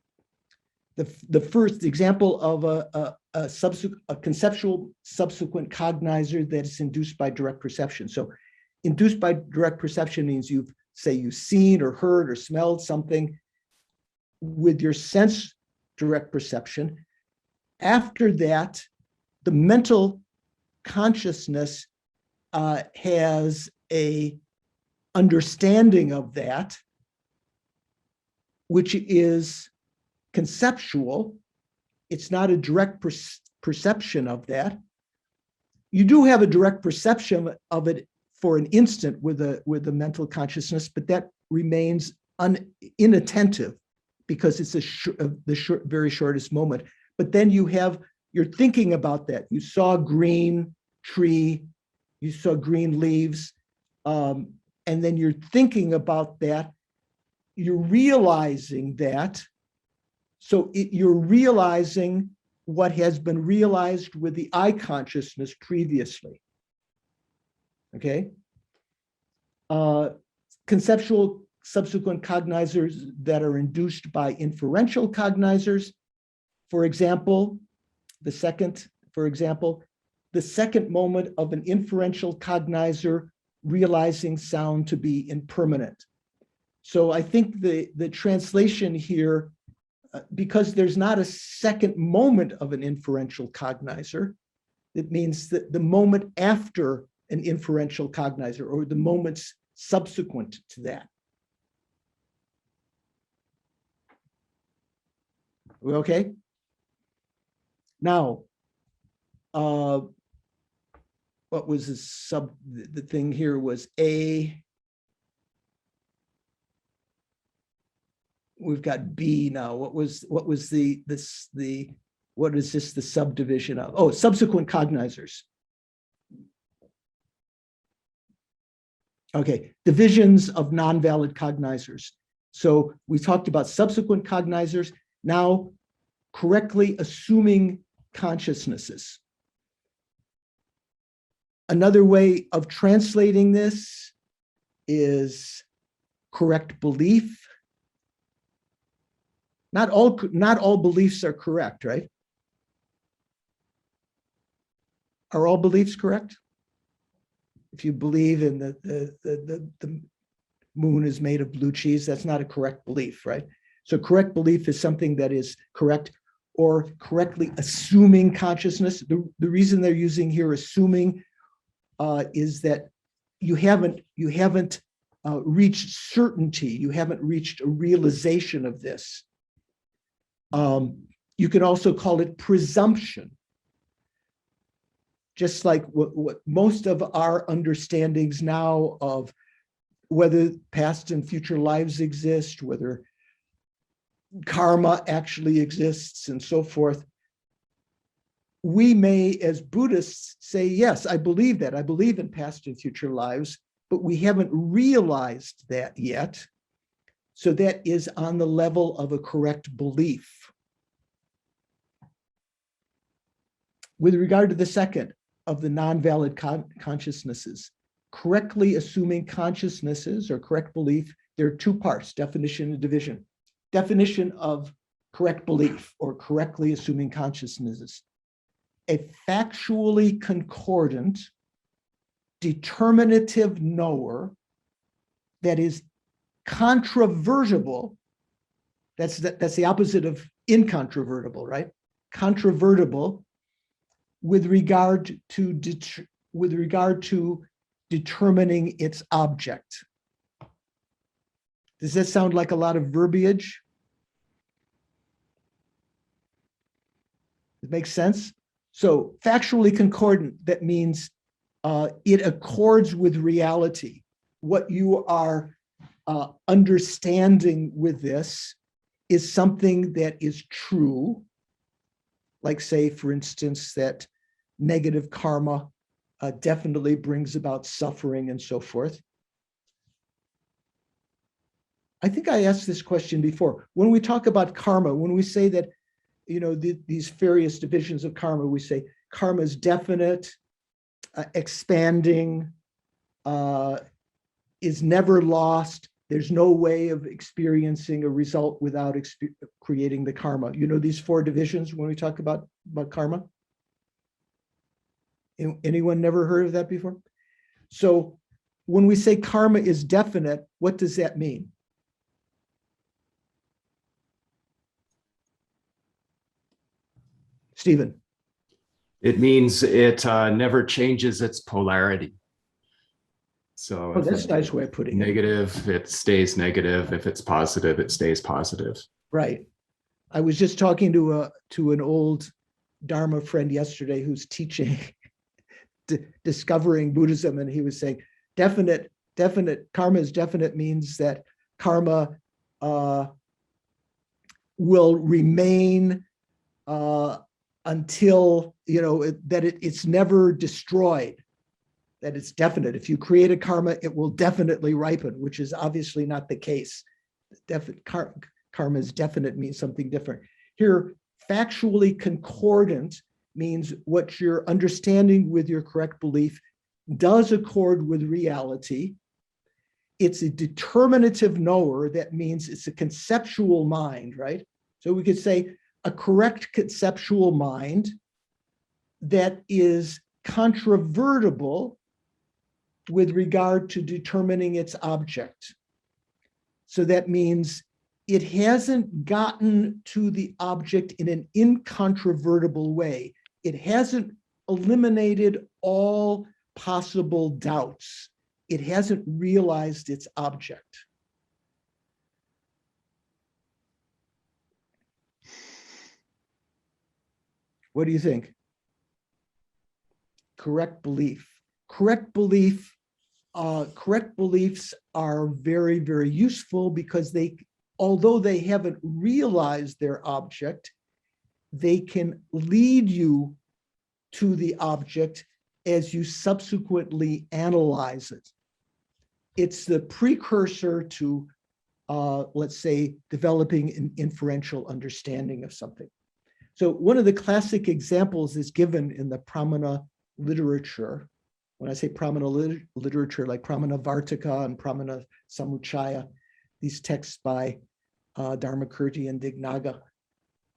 The first example of a conceptual subsequent cognizer that is induced by direct perception. So induced by direct perception means you've seen or heard or smelled something with your sense direct perception. After that, the mental consciousness has a understanding of that, which is conceptual. It's not a direct perception of that. You do have a direct perception of it for an instant with a mental consciousness, but that remains inattentive because it's the very shortest moment. But then you're thinking about that. You saw a green tree, you saw green leaves, and then you're thinking about that. You're realizing that. So you're realizing what has been realized with the eye consciousness previously. Okay. Conceptual subsequent cognizers that are induced by inferential cognizers. For example, the second moment of an inferential cognizer realizing sound to be impermanent. So I think the translation here, because there's not a second moment of an inferential cognizer, it means that the moment after an inferential cognizer, or the moments subsequent to that. We okay? Now, what was the thing here was A. We've got B now. What is this the subdivision of? Oh, subsequent cognizers. Okay, divisions of non-valid cognizers. So we talked about subsequent cognizers. Now, correctly assuming consciousnesses. Another way of translating this is correct belief. Not all beliefs are correct, right? Are all beliefs correct? If you believe in the moon is made of blue cheese, that's not a correct belief, right? So correct belief is something that is correct, or correctly assuming consciousness. The reason they're using here assuming is that you haven't reached certainty. You haven't reached a realization of this. You can also call it presumption. Just like what most of our understandings now of whether past and future lives exist, whether karma actually exists, and so forth. We may, as Buddhists, say, yes, I believe that. I believe in past and future lives, but we haven't realized that yet. So that is on the level of a correct belief. With regard to the second of the non-valid consciousnesses, correctly assuming consciousnesses or correct belief, there are two parts, definition and division. Definition of correct belief or correctly assuming consciousnesses. A factually concordant, determinative knower that is controvertible. That's the opposite of incontrovertible, right? Controvertible with regard to determining its object. Does that sound like a lot of verbiage? It makes sense? So factually concordant, that means it accords with reality. What you are understanding with this is something that is true. Like, say, for instance, that negative karma definitely brings about suffering and so forth. I think I asked this question before. When we talk about karma, when we say that, you know, these various divisions of karma, we say karma is definite, expanding, is never lost. There's no way of experiencing a result without creating the karma. You know these four divisions when we talk about karma? Anyone never heard of that before? So when we say karma is definite, what does that mean? Stephen. It means it never changes its polarity. So that's a nice way of putting it. Negative, it stays negative. If it's positive, it stays positive. Right. I was just talking to an old Dharma friend yesterday who's teaching discovering Buddhism, and he was saying definite karma is definite means that karma will remain until, you know, it's never destroyed, that it's definite. If you create a karma, it will definitely ripen, which is obviously not the case. Karma is definite means something different. Here, factually concordant means what you're understanding with your correct belief does accord with reality. It's a determinative knower. That means it's a conceptual mind, right? So we could say a correct conceptual mind that is controvertible with regard to determining its object. So that means it hasn't gotten to the object in an incontrovertible way. It hasn't eliminated all possible doubts. It hasn't realized its object. What do you think? Correct belief. Correct beliefs are very, very useful because although they haven't realized their object, they can lead you to the object as you subsequently analyze it. It's the precursor to, let's say, developing an inferential understanding of something. So one of the classic examples is given in the Pramana literature. When I say Pramana literature, like Pramana Vartika and Pramana Samuchaya, these texts by Dharmakirti and Dignaga,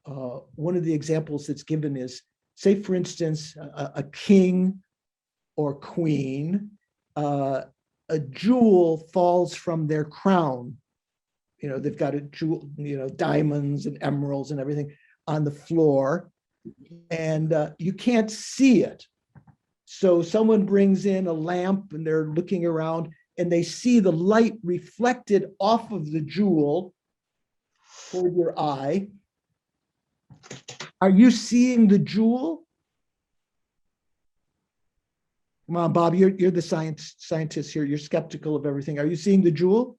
one of the examples that's given is, say, for instance, a king or queen, a jewel falls from their crown. You know, they've got a jewel, you know, diamonds and emeralds and everything on the floor, and you can't see it. So someone brings in a lamp and they're looking around and they see the light reflected off of the jewel toward your eye. Are you seeing the jewel? Come on, Bob, you're the scientist here. You're skeptical of everything. Are you seeing the jewel?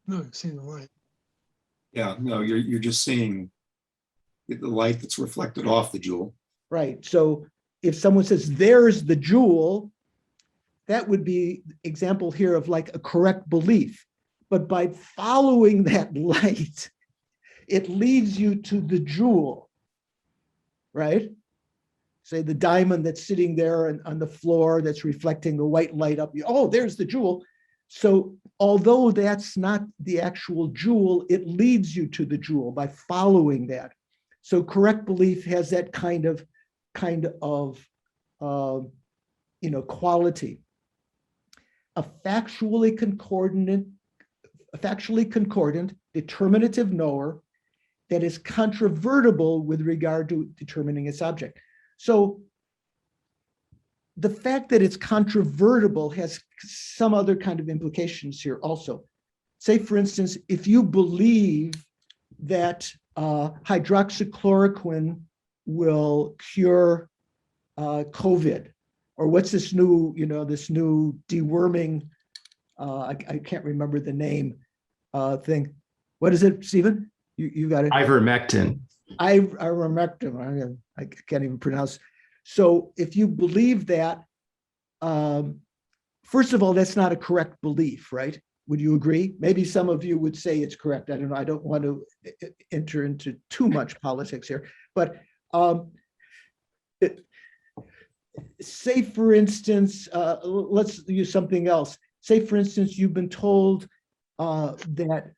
No, you're seeing the light. Yeah, no, you're just seeing the light that's reflected off the jewel. Right. So if someone says, there's the jewel, that would be example here of like a correct belief. But by following that light, it leads you to the jewel, right? Say the diamond that's sitting there on the floor that's reflecting the white light up. Oh, there's the jewel. So although that's not the actual jewel, it leads you to the jewel by following that. So correct belief has that kind of quality. A factually concordant determinative knower that is controvertible with regard to determining its object. So the fact that it's controvertible has some other kind of implications here also. Say, for instance, if you believe that hydroxychloroquine will cure COVID, or what's this new, this new deworming, I can't remember the name thing. What is it, Stephen? You got it. Ivermectin. Ivermectin. I can't even pronounce. So if you believe that, first of all, that's not a correct belief, right? Would you agree? Maybe some of you would say it's correct. I don't know. I don't want to enter into too much politics here, but say, for instance, let's use something else. Say, for instance, you've been told that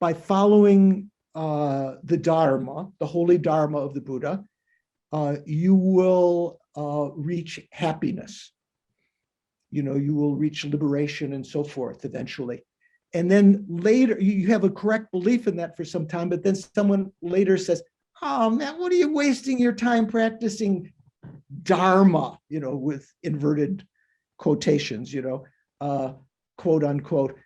by following the Dharma, the holy Dharma of the Buddha, you will reach happiness. You will reach liberation and so forth eventually. And then later, you have a correct belief in that for some time, but then someone later says, oh man, what are you wasting your time practicing Dharma, with inverted quotations, quote unquote.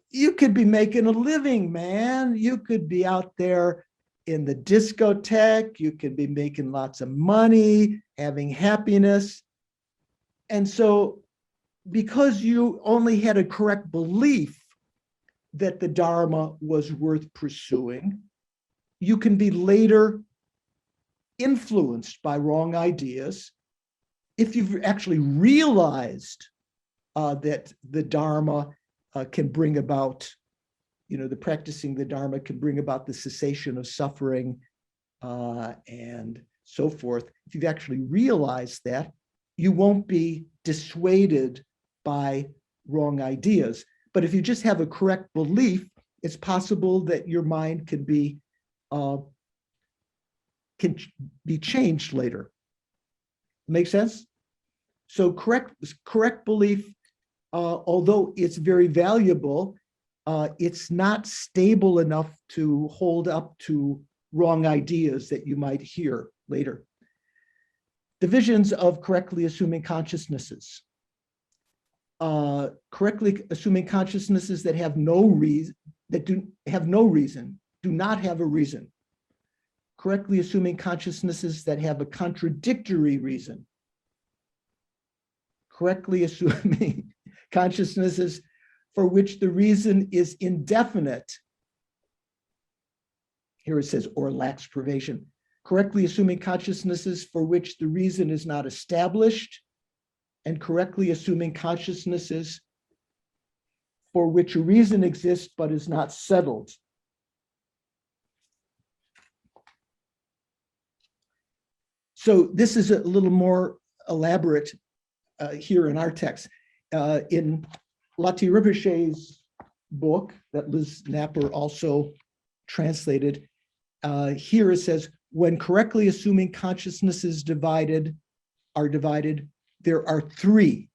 You could be making a living, man. You could be out there in the discotheque. You could be making lots of money, having happiness. And so because you only had a correct belief that the Dharma was worth pursuing, you can be later influenced by wrong ideas. If you've actually realized that the Dharma can bring about, the practicing the Dharma can bring about the cessation of suffering and so forth. If you've actually realized that, you won't be dissuaded by wrong ideas. But if you just have a correct belief, it's possible that your mind can be changed later. Make sense? So correct belief, although it's very valuable, it's not stable enough to hold up to wrong ideas that you might hear later. divisions of correctly assuming consciousnesses. Correctly assuming consciousnesses that have no reason, that do not have a reason. Correctly assuming consciousnesses that have a contradictory reason. Correctly assuming consciousnesses for which the reason is indefinite. Here it says, or lacks privation. Correctly assuming consciousnesses for which the reason is not established, and correctly assuming consciousnesses for which a reason exists but is not settled. So this is a little more elaborate here in our text. In Lati Rinpoche's book that Liz Napper also translated, here it says, when correctly assuming consciousnesses are divided, there are three.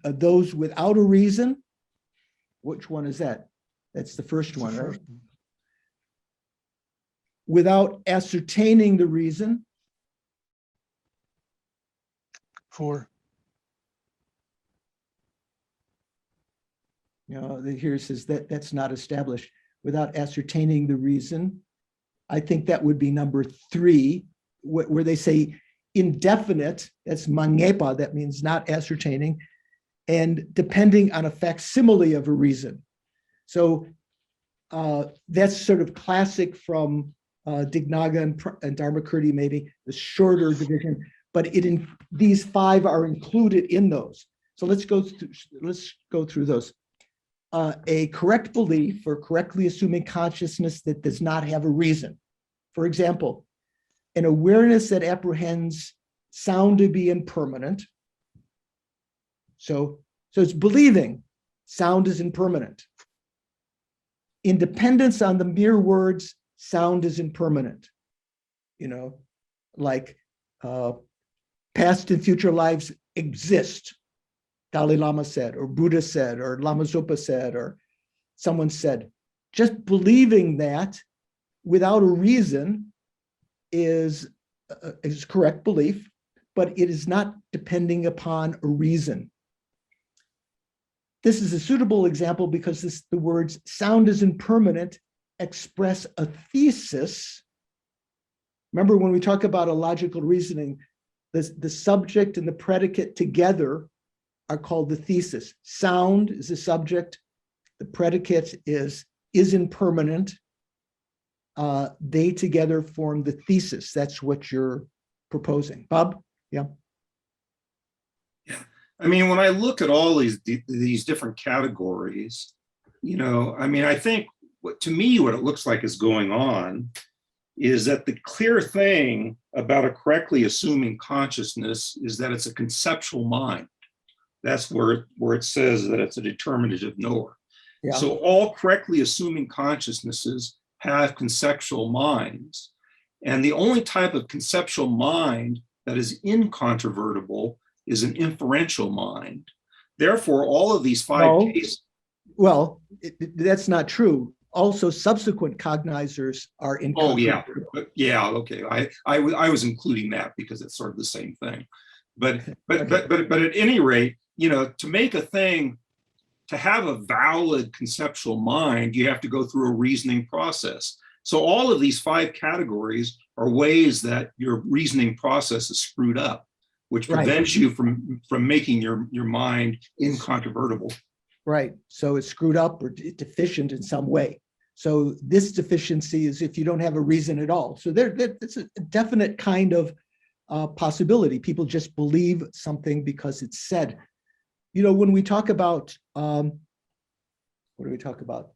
Those without a reason, which one is that? That's the first one, right? Without ascertaining the reason. 4. Here it says that that's not established. Without ascertaining the reason. I think that would be number 3, where they say indefinite, that's mangepa, that means not ascertaining, and depending on a facsimile of a reason. So that's sort of classic from Dignaga and Dharmakirti, maybe the shorter division, but these 5 are included in those. So let's go through those. A correct belief or correctly assuming consciousness that does not have a reason. For example, an awareness that apprehends sound to be impermanent. So it's believing sound is impermanent. Independence on the mere words, sound is impermanent. Like past and future lives exist. Dalai Lama said, or Buddha said, or Lama Zopa said, or someone said. Just believing that without a reason is correct belief, but it is not depending upon a reason. This is a suitable example because the words sound is impermanent express a thesis. Remember when we talk about a logical reasoning, the subject and the predicate together are called the thesis. Sound is the subject. The predicate is impermanent. They together form the thesis. That's what you're proposing. Bob? Yeah. Yeah. I mean, when I look at all these different categories, I think to me, what it looks like is going on is that the clear thing about a correctly assuming consciousness is that it's a conceptual mind. That's where it says that it's a determinative knower. Yeah. So all correctly assuming consciousnesses have conceptual minds. And the only type of conceptual mind that is incontrovertible is an inferential mind. Therefore, all of these 5 cases. Well, that's not true. Also, subsequent cognizers are incontrovertible. Oh, yeah. Okay. I was including that because it's sort of the same thing. But at any rate, to make a thing, to have a valid conceptual mind, you have to go through a reasoning process. So all of these 5 categories are ways that your reasoning process is screwed up, which prevents you from making your mind incontrovertible. Right. So it's screwed up or deficient in some way. So this deficiency is if you don't have a reason at all. So it's a definite kind of possibility. People just believe something because it's said. When we talk about, what do we talk about?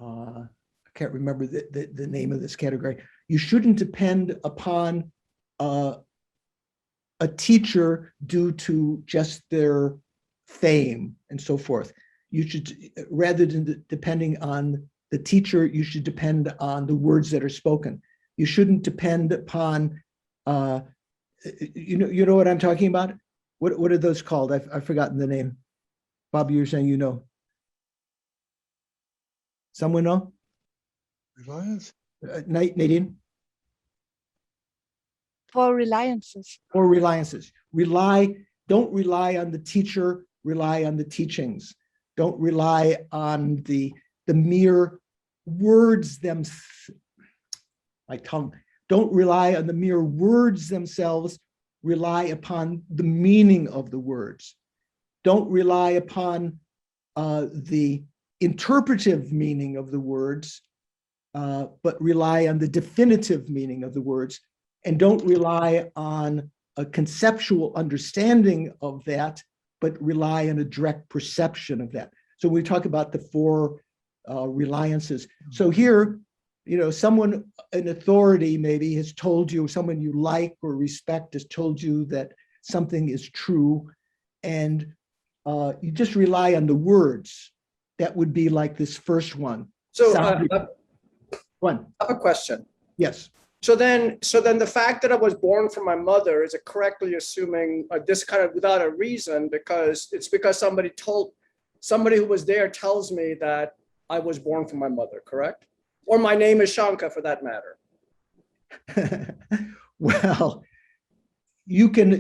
I can't remember the name of this category. You shouldn't depend upon a teacher due to just their fame and so forth. You should, rather than depending on the teacher, you should depend on the words that are spoken. You shouldn't depend upon, you know what I'm talking about? What are those called? I've forgotten the name. Bob, you're saying Someone know? Reliance? Nadine? For reliances. Or reliances. Don't rely on the teacher, rely on the teachings. Don't rely on the mere words don't rely on the mere words themselves, rely upon the meaning of the words. Don't rely upon the interpretive meaning of the words, but rely on the definitive meaning of the words, and don't rely on a conceptual understanding of that, but rely on a direct perception of that. So we talk about the four reliances. So here, someone, an authority maybe has told you, someone you like or respect has told you that something is true, and you just rely on the words. That would be like this first one. So One. I have a question. Yes. So then the fact that I was born from my mother, is it correctly assuming this kind of without a reason, because somebody who was there tells me that I was born from my mother, correct? Or my name is Shanka for that matter. Well, you can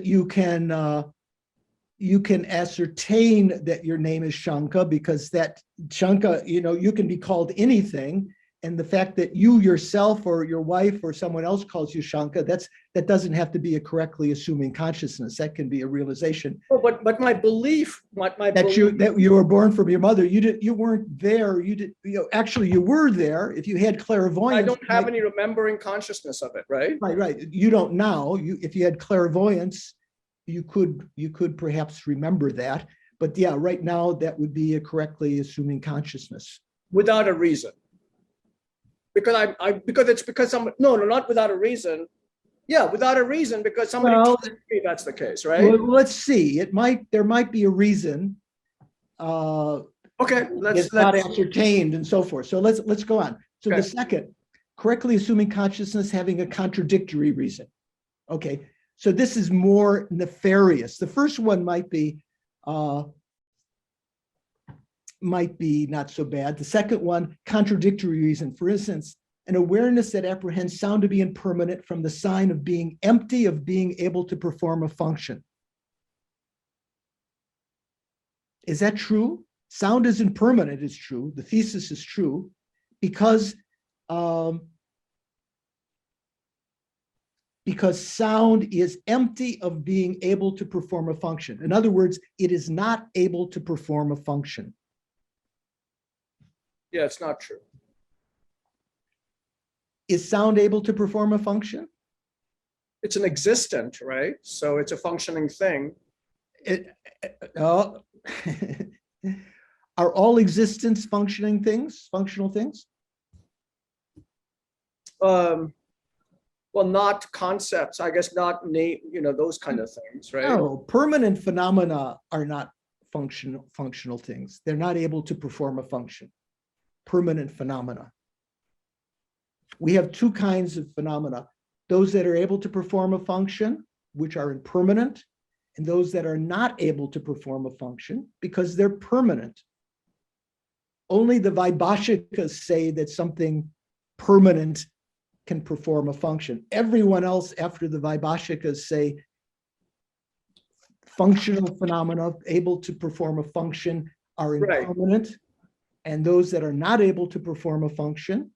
ascertain that your name is Shanka, because that Shanka, you can be called anything. And the fact that you yourself or your wife or someone else calls you Shanka, that doesn't have to be a correctly assuming consciousness. That can be a realization. Oh, but my belief, that you were born from your mother, you weren't there. Actually you were there. If you had clairvoyance, I don't have any remembering consciousness of it, right? Right. You don't now. If you had clairvoyance, you could perhaps remember that. But yeah, right now that would be a correctly assuming consciousness. Without a reason. Because not without a reason. Yeah, without a reason, because somebody told me that's the case, right? Well, let's see. There might be a reason. Okay, it's not ascertained and so forth. So let's go on. So okay. The second, correctly assuming consciousness having a contradictory reason. Okay, so this is more nefarious. The first one might be not so bad. The second one, contradictory reason. For instance, an awareness that apprehends sound to be impermanent from the sign of being empty of being able to perform a function. Is that true? Sound is impermanent is true. The thesis is true because sound is empty of being able to perform a function. In other words, it is not able to perform a function. Yeah, it's not true. Is sound able to perform a function? It's an existent, right? So it's a functioning thing. Are all existence functional things? Well, not concepts, I guess, not name, those kind of things, right? No, permanent phenomena are not functional things. They're not able to perform a function. Permanent phenomena. We have two kinds of phenomena: those that are able to perform a function, which are impermanent, and those that are not able to perform a function because they're permanent. Only the Vaibhashikas say that something permanent can perform a function. Everyone else after the Vaibhashikas say functional phenomena able to perform a function are impermanent. Right. And those that are not able to perform a function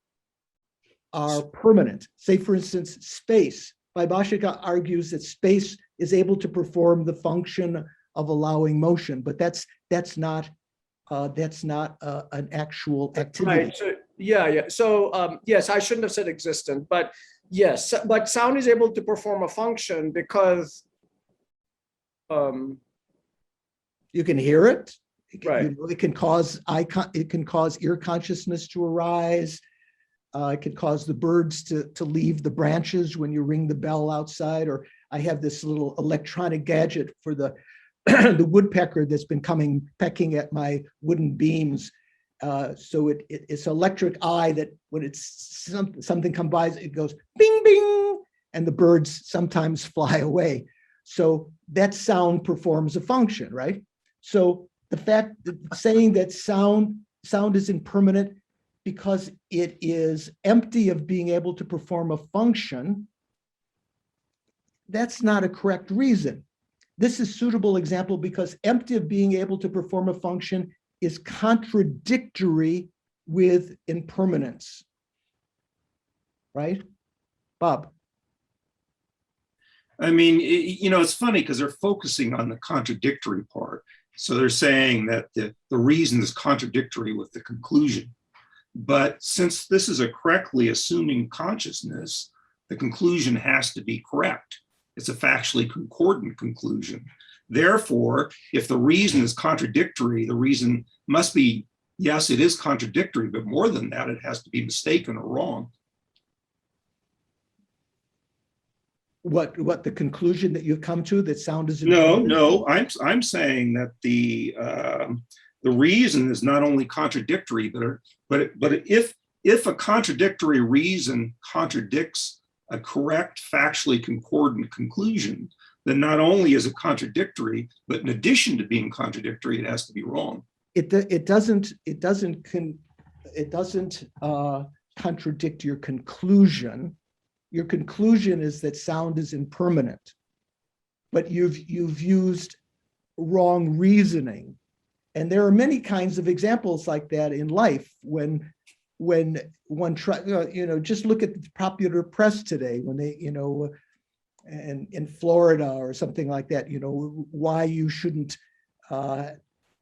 are permanent. Say, for instance, space. Vaibhashika argues that space is able to perform the function of allowing motion, but that's not an actual activity. Right. So, yeah. So yes, I shouldn't have said existent, but yes, but sound is able to perform a function because you can hear it. Right. It can cause ear consciousness to arise. It can cause the birds to leave the branches when you ring the bell outside. Or I have this little electronic gadget for the the woodpecker that's been pecking at my wooden beams. So it's electric eye that when something comes by, it goes bing bing, and the birds sometimes fly away. So that sound performs a function, right? So the fact that saying that sound is impermanent because it is empty of being able to perform a function, that's not a correct reason. This is a suitable example because empty of being able to perform a function is contradictory with impermanence. Right? Bob? I mean, it's funny because they're focusing on the contradictory part. So they're saying that the reason is contradictory with the conclusion. But since this is a correctly assuming consciousness, the conclusion has to be correct. It's a factually concordant conclusion. Therefore, if the reason is contradictory, the reason must be, yes, it is contradictory, but more than that, it has to be mistaken or wrong. What the conclusion that you've come to that sound is No, I'm saying that the reason is not only contradictory, but if a contradictory reason contradicts a correct, factually concordant conclusion, then not only is it contradictory, but in addition to being contradictory, it has to be wrong. It doesn't contradict your conclusion. Your conclusion is that sound is impermanent, but you've used wrong reasoning. And there are many kinds of examples like that in life when one tries, just look at the popular press today when they, and in Florida or something like that, why you shouldn't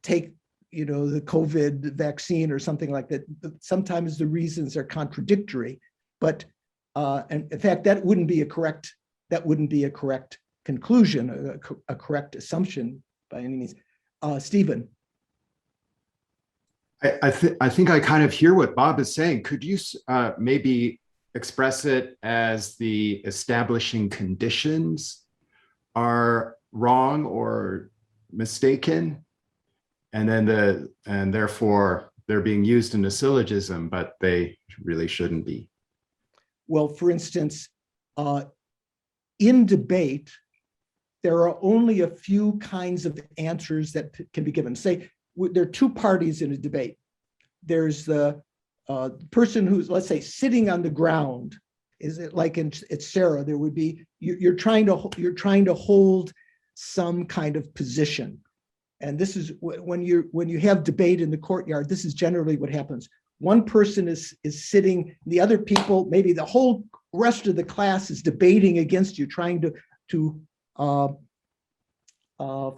take, the COVID vaccine or something like that. Sometimes the reasons are contradictory, but and in fact, that wouldn't be a correct conclusion, a correct assumption by any means. Stephen. I think I kind of hear what Bob is saying. Could you maybe express it as the establishing conditions are wrong or mistaken, and therefore they're being used in a syllogism, but they really shouldn't be? Well, for instance, in debate, there are only a few kinds of answers that can be given. Say, there are two parties in a debate. There's the person who's, let's say, sitting on the ground. Is it like it's Sarah? There would be you're trying to hold some kind of position, and this is when you have debate in the courtyard. This is generally what happens. One person is sitting, the other people, maybe the whole rest of the class is debating against you, trying to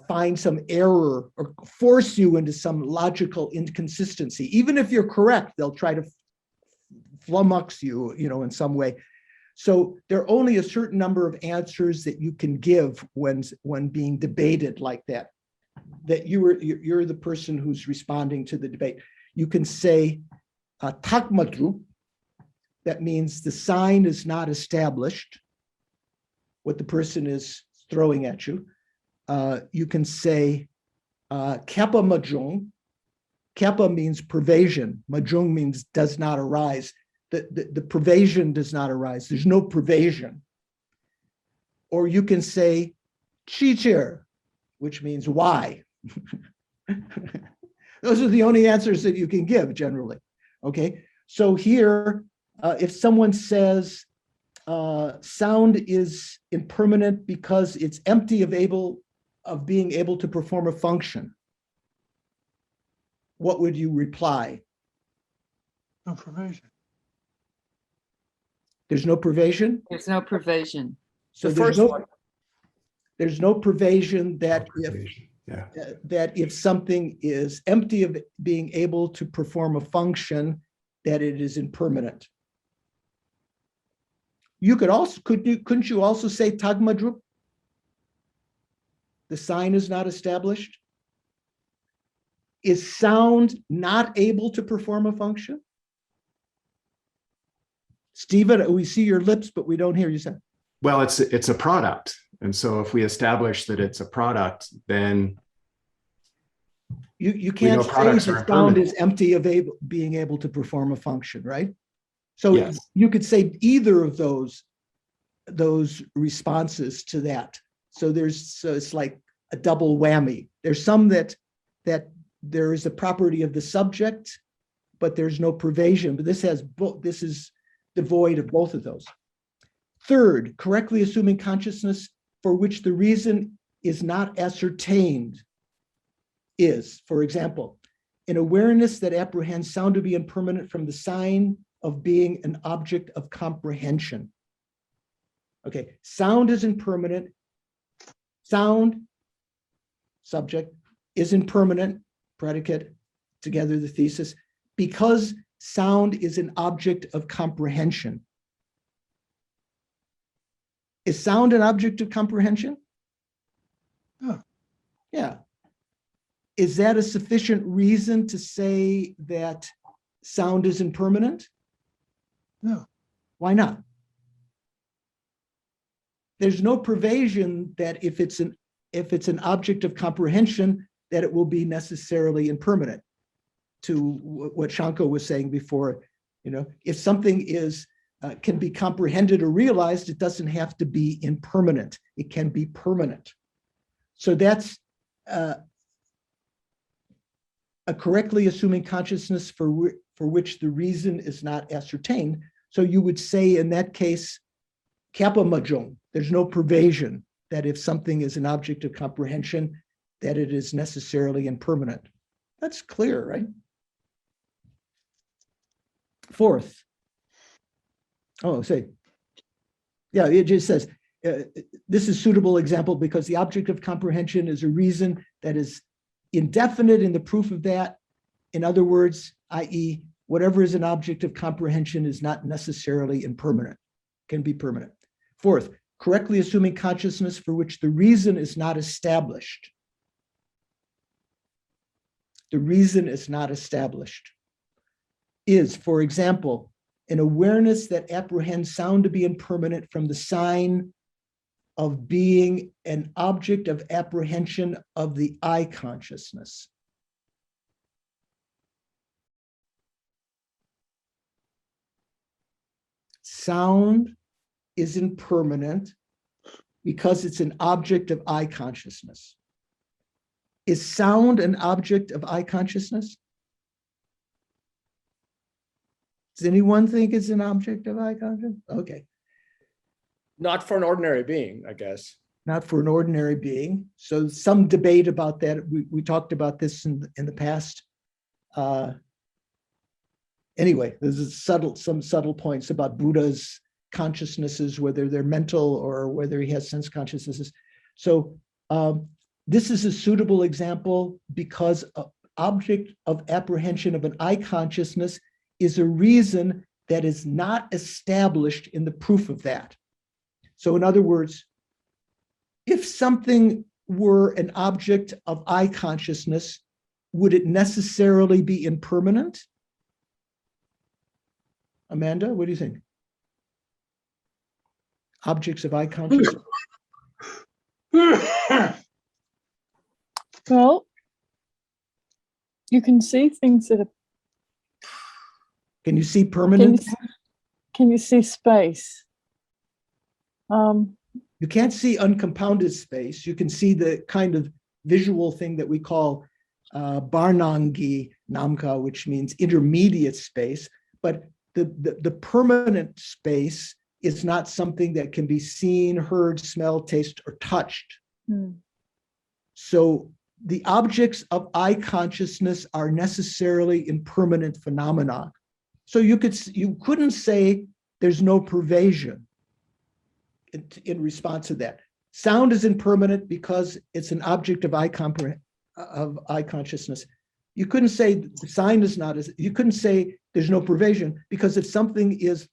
find some error or force you into some logical inconsistency. Even if you're correct, they'll try to flummox you, in some way. So there are only a certain number of answers that you can give when being debated like that. That you're the person who's responding to the debate. You can say, takmadru, that means the sign is not established, what the person is throwing at you. You can say kappa majung. Kappa means pervasion. Majung means does not arise. The pervasion does not arise. There's no pervasion. Or you can say chichir, which means why. Those are the only answers that you can give generally. Okay, so here, if someone says sound is impermanent because it's empty of being able to perform a function, what would you reply? No pervasion. There's no pervasion? There's no pervasion. So there's no pervasion that if something is empty of being able to perform a function, that it is impermanent. You could also, couldn't you also say tagmadrup? The sign is not established. Is sound not able to perform a function? Stephen, we see your lips, but we don't hear you say. Well, it's a product. And so if we establish that it's a product, then you can't say that sound is empty of being able to perform a function, right? So yes, you could say either of those responses to that. So it's like a double whammy. There's some that there is a property of the subject but there's no pervasion. But this has both. This is devoid of both of those. Third, correctly assuming consciousness for which the reason is not ascertained is, for example, an awareness that apprehends sound to be impermanent from the sign of being an object of comprehension. Okay, sound is impermanent. Sound, subject, is impermanent, predicate, together the thesis, because sound is an object of comprehension. Is sound an object of comprehension? Yeah. Yeah. Is that a sufficient reason to say that sound is impermanent? No. Why not? There's no pervasion that if it's an object of comprehension, that it will be necessarily impermanent. To what Shanko was saying before, if something is can be comprehended or realized, it doesn't have to be impermanent. It can be permanent. So that's a correctly assuming consciousness for which the reason is not ascertained. So you would say in that case, kappa majong, there's no pervasion that if something is an object of comprehension, that it is necessarily impermanent. That's clear, right? Fourth, yeah, it just says, this is suitable example because the object of comprehension is a reason that is indefinite in the proof of that. In other words, i.e., whatever is an object of comprehension is not necessarily impermanent, can be permanent. Fourth, correctly assuming consciousness for which the reason is not established. The reason is not established is, for example, an awareness that apprehends sound to be impermanent from the sign of being an object of apprehension of the I consciousness. Sound is impermanent because it's an object of I consciousness. Is sound an object of I consciousness? Does anyone think it's an object of I consciousness? Okay. Not for an ordinary being, I guess. Not for an ordinary being. So some debate about that. We talked about this in the past. Anyway, there's some subtle points about Buddha's consciousnesses, whether they're mental or whether he has sense consciousnesses. So this is a suitable example because an object of apprehension of an I consciousness is a reason that is not established in the proof of that. So in other words, if something were an object of I consciousness, would it necessarily be impermanent? Amanda, what do you think? Objects of I consciousness? Well, you can see things that are. Can you see permanence? Can you see space? You can't see uncompounded space. You can see the kind of visual thing that we call Barnangi Namka, which means intermediate space. But the permanent space is not something that can be seen, heard, smelled, tasted, or touched. So the objects of I consciousness are necessarily impermanent phenomena. So you couldn't say there's no pervasion in response to that. Sound is impermanent because it's an object of I consciousness. You couldn't say sign is not, you couldn't say there's no pervasion because if something is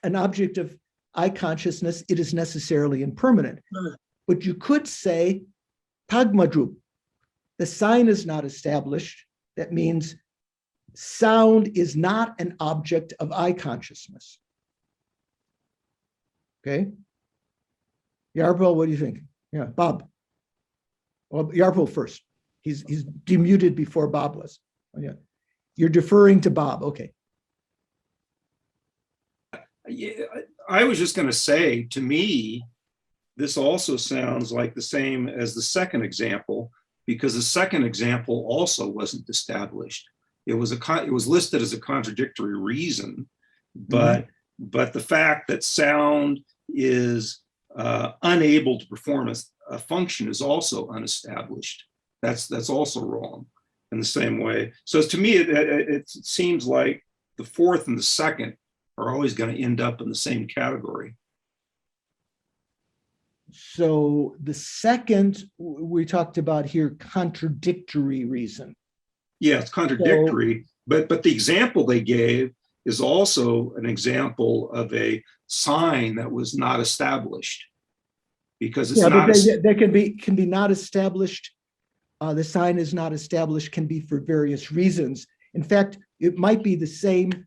an object of I consciousness, it is necessarily impermanent. But you could say Pagmadrup, the sign is not established. That means sound is not an object of I consciousness. Okay. Yarpel, what do you think? Yeah, Bob. Well, Yarpel first. He's demuted before Bob was. Oh, yeah. You're deferring to Bob. Okay. Yeah, I was just going to say, to me, this also sounds like the same as the second example, because the second example also wasn't established. It was it was listed as a contradictory reason, but the fact that sound is unable to perform a function is also unestablished. That's also wrong in the same way. So to me, it seems like the fourth and the second are always going to end up in the same category. So the second we talked about here, contradictory reason. Yeah, it's contradictory, but the example they gave is also an example of a sign that was not established, because it's not. That can be not established. The sign is not established can be for various reasons. In fact, it might be the same.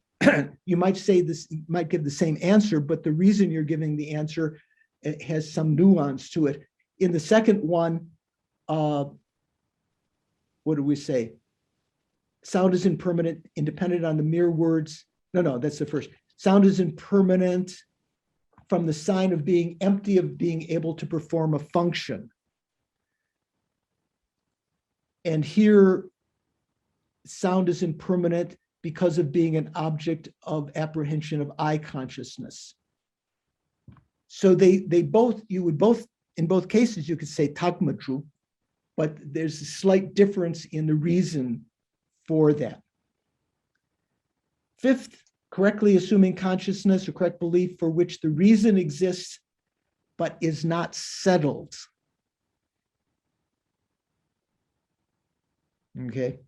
You might say this, might give the same answer, but the reason you're giving the answer, it has some nuance to it. In the second one, what do we say? Sound is impermanent, independent on the mere words. No, that's the first. Sound is impermanent from the sign of being empty of being able to perform a function. And here, sound is impermanent because of being an object of apprehension of eye consciousness. So in both cases, you could say tagmatru, but there's a slight difference in the reason for that. Fifth, correctly assuming consciousness or correct belief for which the reason exists, but is not settled. Okay.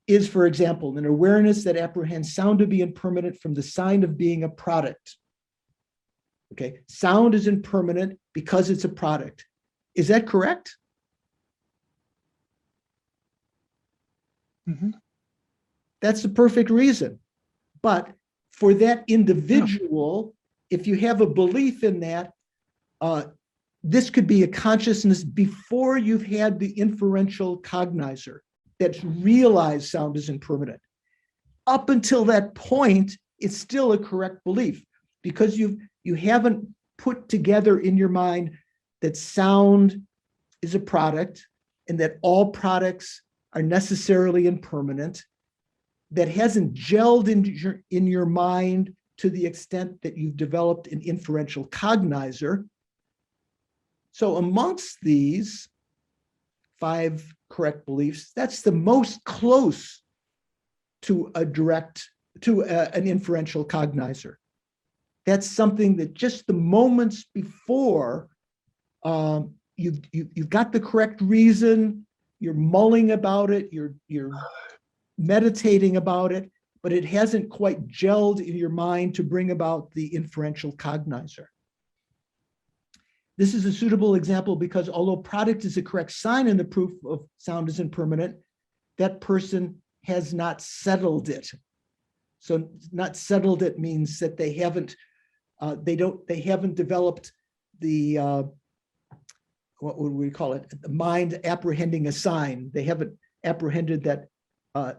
Is, for example, an awareness that apprehends sound to be impermanent from the sign of being a product. Okay, sound is impermanent because it's a product. Is that correct? That's the perfect reason. But for that individual, if you have a belief in that, this could be a consciousness before you've had the inferential cognizer that's realized sound is impermanent. Up until that point, it's still a correct belief because you haven't put together in your mind that sound is a product and that all products are necessarily impermanent. That hasn't gelled in your mind to the extent that you've developed an inferential cognizer. So amongst these 5 correct beliefs, that's the most close to an inferential cognizer. That's something that just the moments before you've got the correct reason, you're mulling about it, you're meditating about it, but it hasn't quite gelled in your mind to bring about the inferential cognizer. This is a suitable example because although product is a correct sign in the proof of sound is impermanent, that person has not settled it. So not settled it means that they haven't developed the what would we call it? The mind apprehending a sign. They haven't apprehended that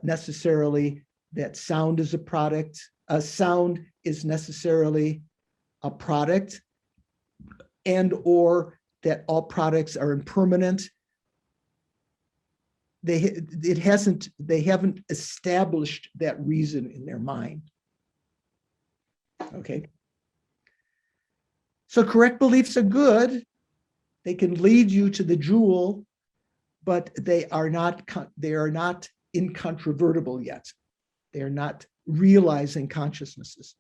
necessarily that sound is a product. Sound is necessarily a product, and or that all products are impermanent. They haven't established that reason in their mind. Okay. So correct beliefs are good. They can lead you to the jewel, but they are not incontrovertible yet. They are not realizing consciousnesses.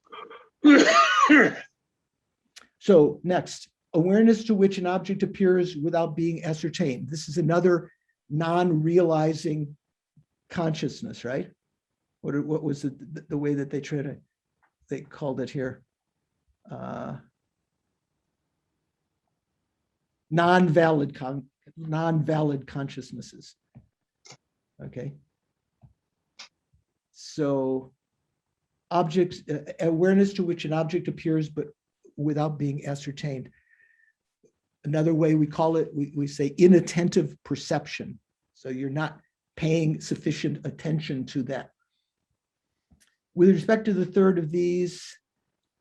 So next, awareness to which an object appears without being ascertained. This is another non-realizing consciousness, right? What was the way that they called it here? Non-valid consciousnesses. Okay. So objects, awareness to which an object appears but without being ascertained. Another way we call it, we say inattentive perception. So you're not paying sufficient attention to that. With respect to the third of these,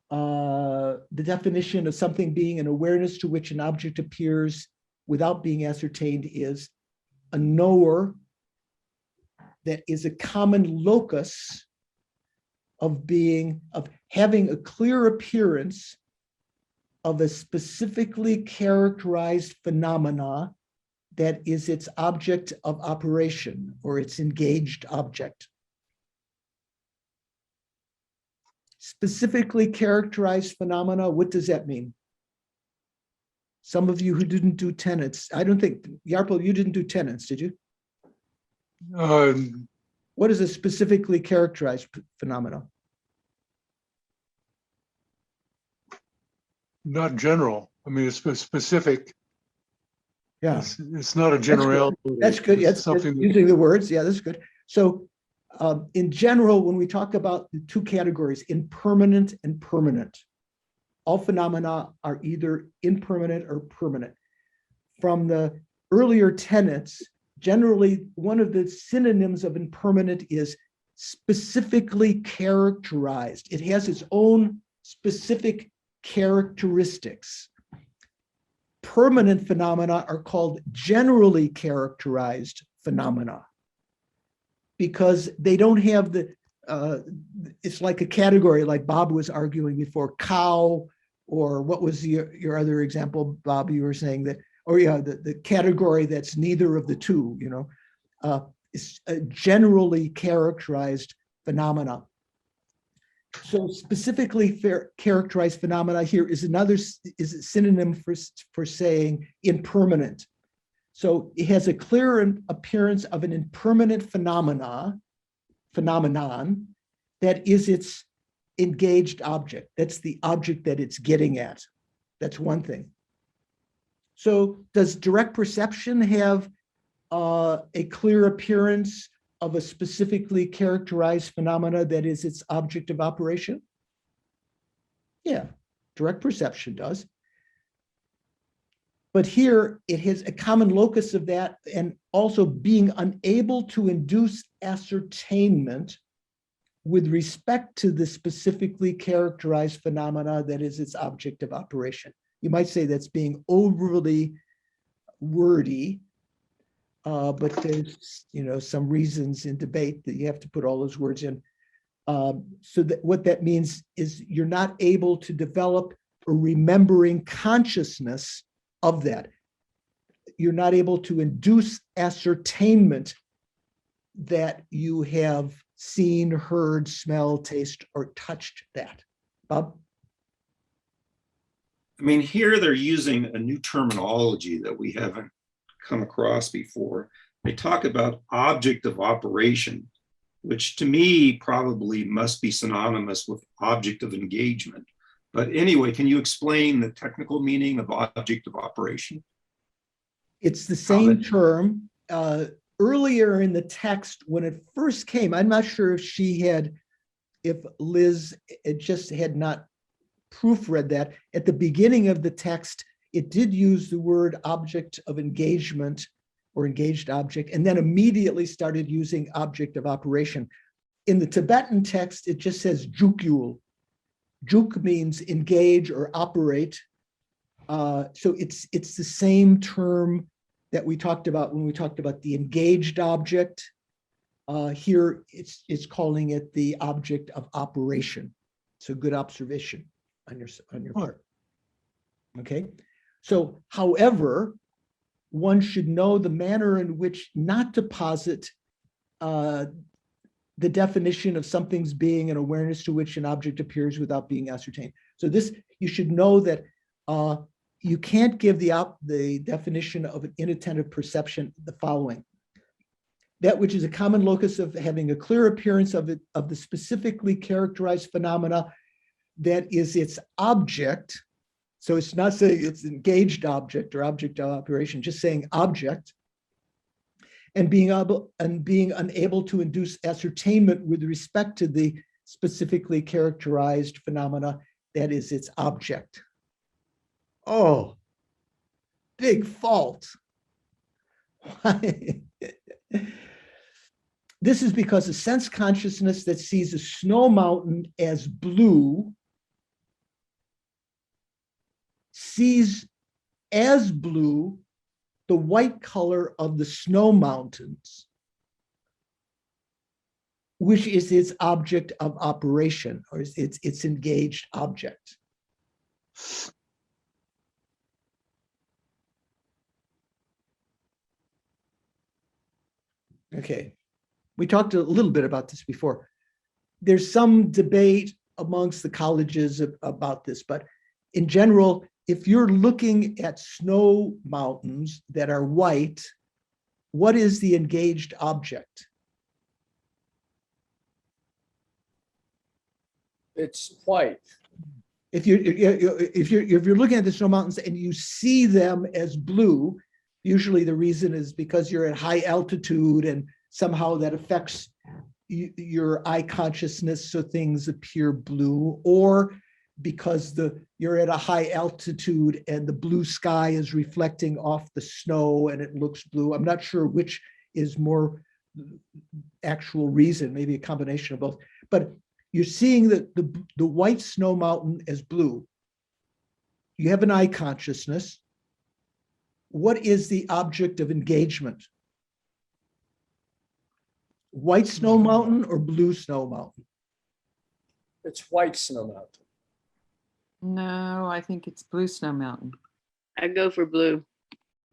the definition of something being an awareness to which an object appears without being ascertained is a knower that is a common locus of having a clear appearance of a specifically characterized phenomena that is its object of operation or its engaged object. Specifically characterized phenomena, what does that mean? Some of you who didn't do tenets, I don't think, Yarpo, you didn't do tenets, did you? What is a specifically characterized phenomena? Not general. I mean, it's specific. Yeah, It's not a generality. that's good. It's Yes, something that- using the words. Yeah, that's good. So in general, when we talk about the two categories, impermanent and permanent, all phenomena are either impermanent or permanent. From the earlier tenets, generally, one of the synonyms of impermanent is specifically characterized. It has its own specific characteristics. Permanent phenomena are called generally characterized phenomena because they don't have the, it's like a category, like Bob was arguing before, cow, or what was your other example, Bob, you were saying that, or yeah, the category that's neither of the two, you know, it's a generally characterized phenomena. So specifically characterized phenomena here is a synonym for saying impermanent. So it has a clear appearance of an impermanent phenomenon that is its engaged object. That's the object that it's getting at. That's one thing. So does direct perception have a clear appearance of a specifically characterized phenomena that is its object of operation? Yeah, direct perception does. But here it has a common locus of that, and also being unable to induce ascertainment with respect to the specifically characterized phenomena that is its object of operation. You might say that's being overly wordy, but there's, you know, some reasons in debate that you have to put all those words in. So that what that means is you're not able to develop a remembering consciousness of that. You're not able to induce ascertainment that you have seen, heard, smelled, tasted, or touched that. Bob? I mean, here they're using a new terminology that we haven't come across before. They talk about object of operation, which to me probably must be synonymous with object of engagement. But anyway, can you explain the technical meaning of object of operation? It's the same term. Earlier in the text, when it first came, I'm not sure if Liz had not proofread that. At the beginning of the text, it did use the word object of engagement or engaged object, and then immediately started using object of operation. In the Tibetan text, it just says jukyul. Juk means engage or operate. So it's the same term that we talked about when we talked about the engaged object. Here, it's calling it the object of operation. So good observation on your part. Okay. So, however, one should know the manner in which not to posit the definition of something's being an awareness to which an object appears without being ascertained. So this, you should know that you can't give the definition of an inattentive perception the following: that which is a common locus of having a clear appearance of the specifically characterized phenomena that is its object. So it's not saying it's engaged object or object of operation, just saying object, and being unable to induce ascertainment with respect to the specifically characterized phenomena that is its object. Oh, big fault. This is because a sense consciousness that sees a snow mountain as blue sees as blue the white color of the snow mountains. which is its object of operation, or its engaged object. Okay, we talked a little bit about this before. There's some debate amongst the colleges about this, but in general, if you're looking at snow mountains that are white, what is the engaged object? It's white. If you're looking at the snow mountains and you see them as blue, usually the reason is because you're at high altitude and somehow that affects your eye consciousness, so things appear blue, or because you're at a high altitude and the blue sky is reflecting off the snow and it looks blue. I'm not sure which is more actual reason, maybe a combination of both, but you're seeing the white snow mountain as blue. You have an eye consciousness. What is the object of engagement? White snow mountain or blue snow mountain? It's white snow mountain. No, I think it's Blue Snow Mountain. I go for blue.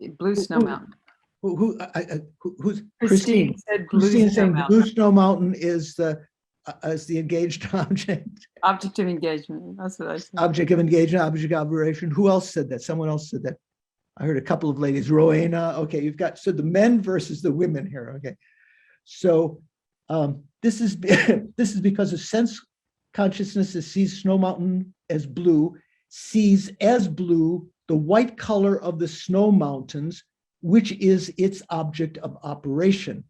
Blue Snow Mountain. Who's Christine said Blue Christine Snow saying Mountain. Blue Snow Mountain is the engaged object. Object of engagement. That's what I said. Object of engagement, object of operation. Who else said that? Someone else said that. I heard a couple of ladies. Rowena. Okay, you've got so the men versus the women here. Okay, so this is because of sense consciousness that sees snow mountain as blue, sees as blue the white color of the snow mountains, which is its object of operation.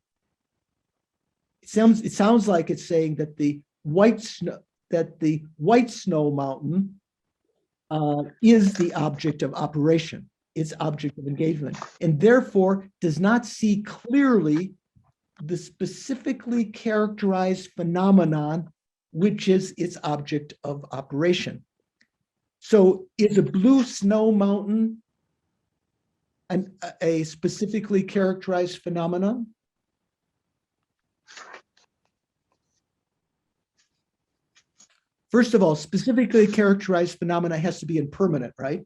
It sounds like it's saying that the white snow mountain is the object of operation, its object of engagement, and therefore does not see clearly the specifically characterized phenomenon which is its object of operation. So is a blue snow mountain a specifically characterized phenomenon? First of all, specifically characterized phenomena has to be impermanent, right?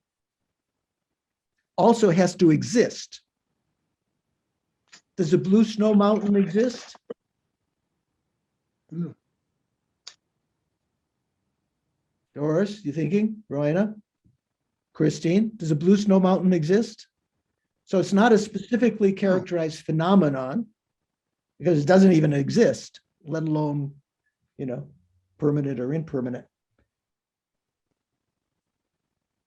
Also has to exist. Does a blue snow mountain exist? Doris, you thinking? Rowena? Christine, does a blue snow mountain exist? So it's not a specifically characterized phenomenon because it doesn't even exist, let alone, permanent or impermanent.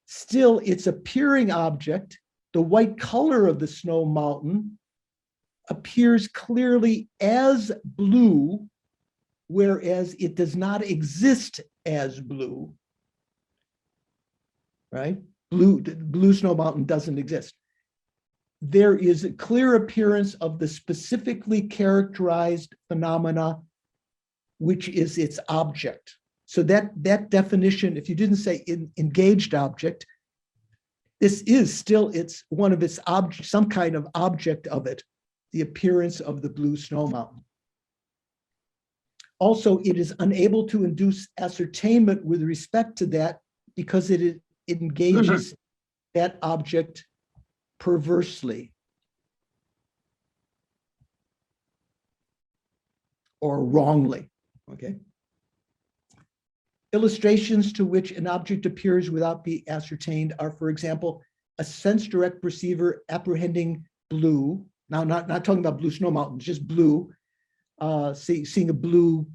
Still, its appearing object, the white color of the snow mountain, appears clearly as blue, whereas it does not exist as blue, right? Blue snow mountain doesn't exist. There is a clear appearance of the specifically characterized phenomena, which is its object. So that definition, if you didn't say engaged object, this is still one of its object, some kind of object of it, the appearance of the blue snow mountain. Also, it is unable to induce ascertainment with respect to that because it engages that object perversely or wrongly, okay? Illustrations to which an object appears without being ascertained are, for example, a sense-direct perceiver apprehending blue. Now, not talking about blue snow mountains, just blue, seeing a blue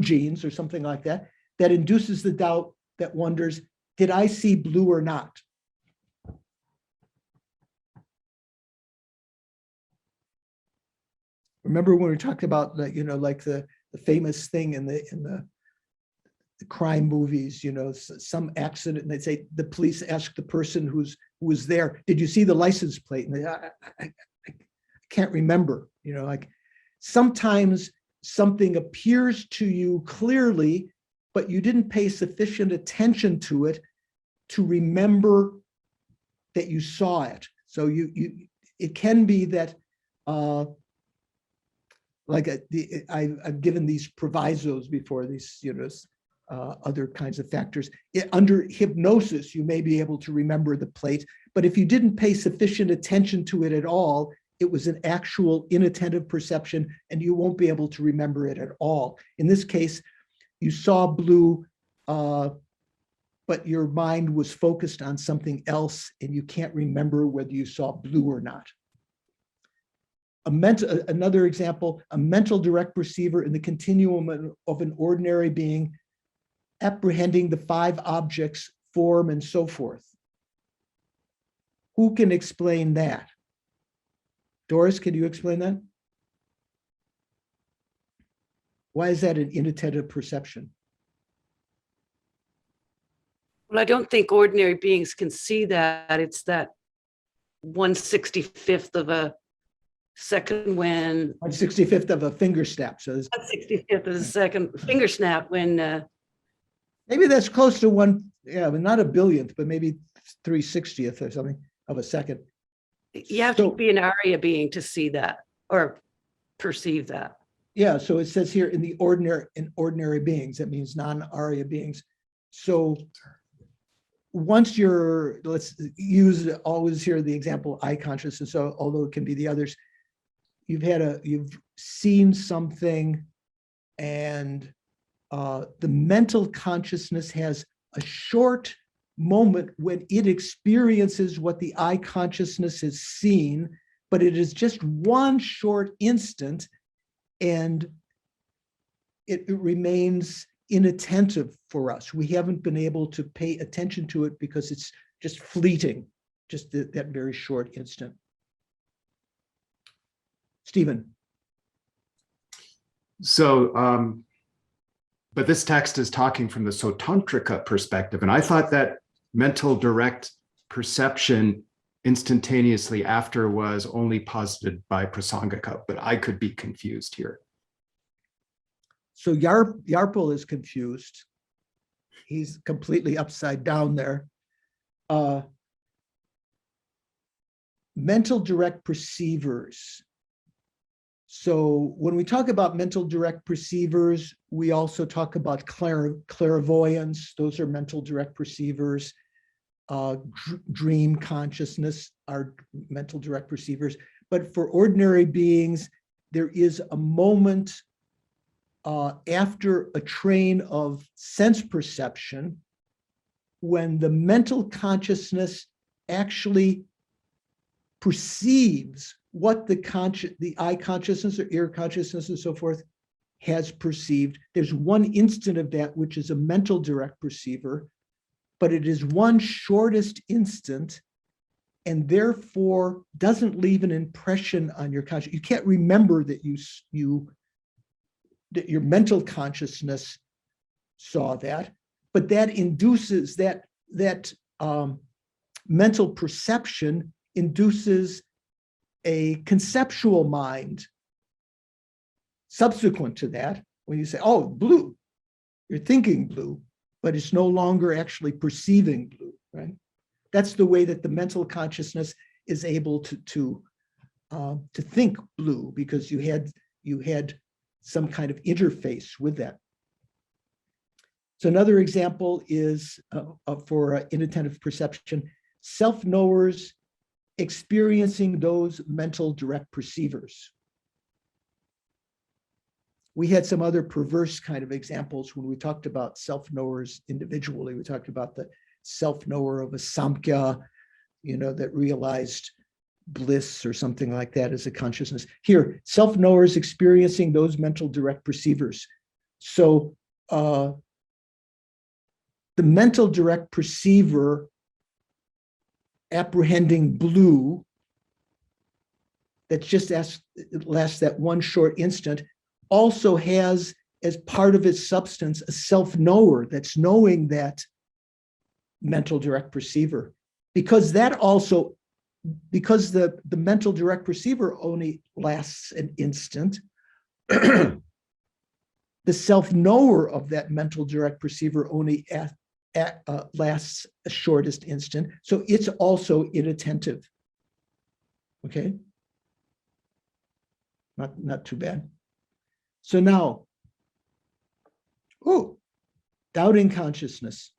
jeans or something like that, that induces the doubt that wonders, did I see blue or not? Remember when we talked about like the famous thing in the crime movies, some accident, and they'd say the police ask the person who was there, did you see the license plate? And they, I can't remember, like sometimes something appears to you clearly, but you didn't pay sufficient attention to it to remember that you saw it. So it can be that like I've given these provisos before, these, you know, other kinds of factors. Under hypnosis, you may be able to remember the plate, but if you didn't pay sufficient attention to it at all, it was an actual inattentive perception, and you won't be able to remember it at all. In this case, you saw blue, but your mind was focused on something else, and you can't remember whether you saw blue or not. Another example, a mental direct perceiver in the continuum of an ordinary being, apprehending the 5 objects, form, and so forth. Who can explain that? Doris, can you explain that? Why is that an inattentive perception? Well, I don't think ordinary beings can see that. It's that 1/65th of a second when 1/65th of a finger snap. So 1/65th of a second finger snap when maybe that's close to one, yeah, but not a billionth, but maybe 3/60th or something of a second. you have to be an Arya being to see that or perceive that. Yeah, so it says here in ordinary beings, that means non-Arya beings. So once you're, let's always hear the example eye consciousness, so although it can be the others, you've seen something, and the mental consciousness has a short moment when it experiences what the eye consciousness has seen, but it is just one short instant, and it remains inattentive for us. We haven't been able to pay attention to it because it's just fleeting, just that very short instant. Stephen. So, but this text is talking from the Sotantrika perspective, and I thought that mental direct perception instantaneously after was only posited by Prasangika, but I could be confused here. So Yarpul is confused. He's completely upside down there. Mental direct perceivers. So when we talk about mental direct perceivers, we also talk about clairvoyance. Those are mental direct perceivers. Dream consciousness are mental direct perceivers. But for ordinary beings, there is a moment after a train of sense perception when the mental consciousness actually perceives what the eye consciousness or ear consciousness and so forth has perceived. There's one instant of that which is a mental direct perceiver, but it is one shortest instant and therefore doesn't leave an impression on your conscious. You can't remember that that your mental consciousness saw that, but that induces that mental perception induces a conceptual mind subsequent to that. When you say, oh, blue, you're thinking blue, but it's no longer actually perceiving blue, right? That's the way that the mental consciousness is able to think blue, because you had some kind of interface with that. So another example is for inattentive perception, self-knowers experiencing those mental direct perceivers. We had some other perverse kind of examples when we talked about self-knowers individually. We talked about the self-knower of a Samkhya, that realized bliss or something like that as a consciousness. Here, self-knowers experiencing those mental direct perceivers. So the mental direct perceiver apprehending blue, that just lasts that one short instant, also has as part of its substance a self-knower that's knowing that mental direct perceiver. Because the mental direct perceiver only lasts an instant, the self-knower of that mental direct perceiver only lasts a shortest instant. So it's also inattentive. Okay? Not too bad. So now, doubting consciousness.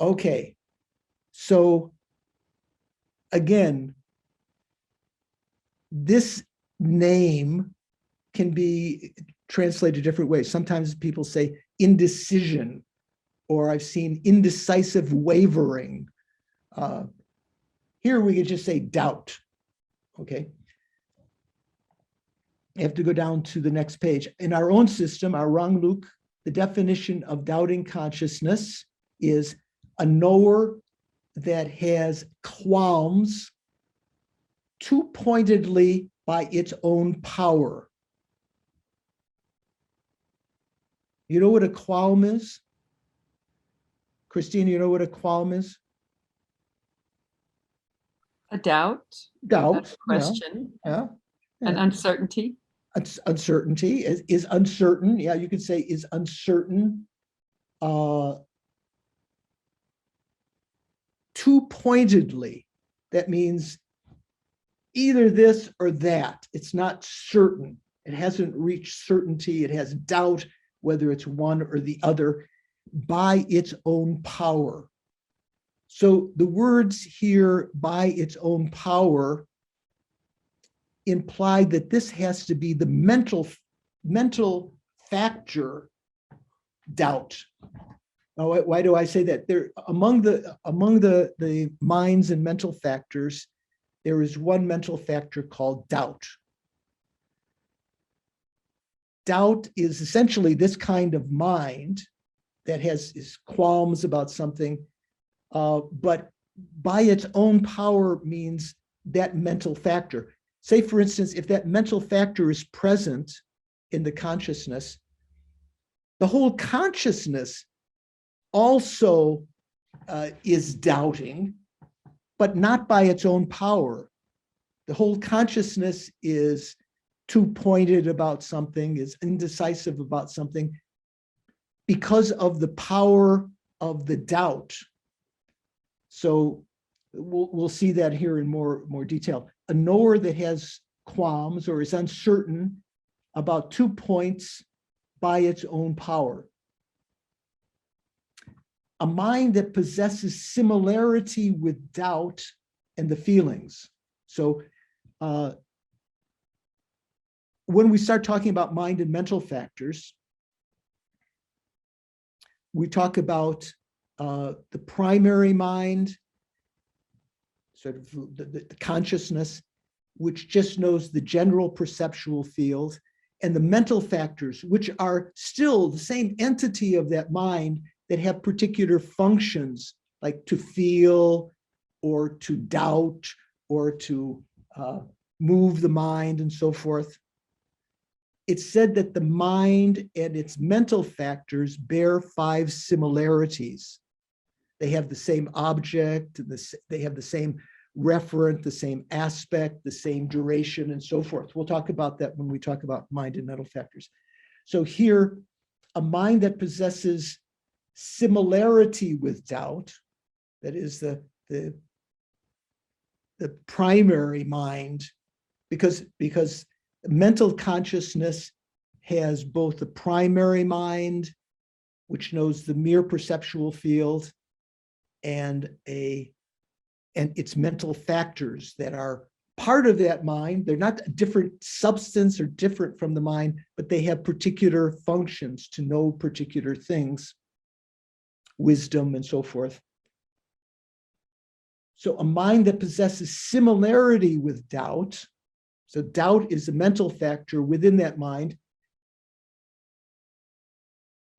Okay, so again, this name can be translated different ways. Sometimes people say indecision, or I've seen indecisive wavering. Here we could just say doubt, okay? I have to go down to the next page. In our own system, our Rangluk, the definition of doubting consciousness is a knower that has qualms too pointedly by its own power. You know what a qualm is? Christine, you know what a qualm is? A doubt, Doubt. a question, Yeah. an uncertainty. Uncertainty is uncertain. Yeah, you could say is uncertain. Too pointedly. That means either this or that. It's not certain. It hasn't reached certainty. It has doubt whether it's one or the other by its own power. So the words here, by its own power, imply that this has to be the mental factor doubt. Now, why do I say that? There, among the minds and mental factors, there is one mental factor called doubt. Doubt is essentially this kind of mind that has qualms about something, but by its own power means that mental factor. Say, for instance, if that mental factor is present in the consciousness, the whole consciousness also is doubting, but not by its own power. The whole consciousness is too pointed about something, is indecisive about something because of the power of the doubt. So we'll see that here in more detail. A knower that has qualms or is uncertain about 2 points by its own power. A mind that possesses similarity with doubt and the feelings. So when we start talking about mind and mental factors, we talk about the primary mind, sort of the consciousness, which just knows the general perceptual field, and the mental factors, which are still the same entity of that mind that have particular functions, like to feel or to doubt or to move the mind and so forth. It's said that the mind and its mental factors bear 5 similarities. They have the same object, they have the same referent, the same aspect, the same duration, and so forth. We'll talk about that when we talk about mind and mental factors. So here, a mind that possesses similarity with doubt, that is the primary mind, because mental consciousness has both the primary mind, which knows the mere perceptual field, and its mental factors that are part of that mind. They're not a different substance or different from the mind, but they have particular functions to know particular things, wisdom and so forth. So a mind that possesses similarity with doubt, so doubt is a mental factor within that mind.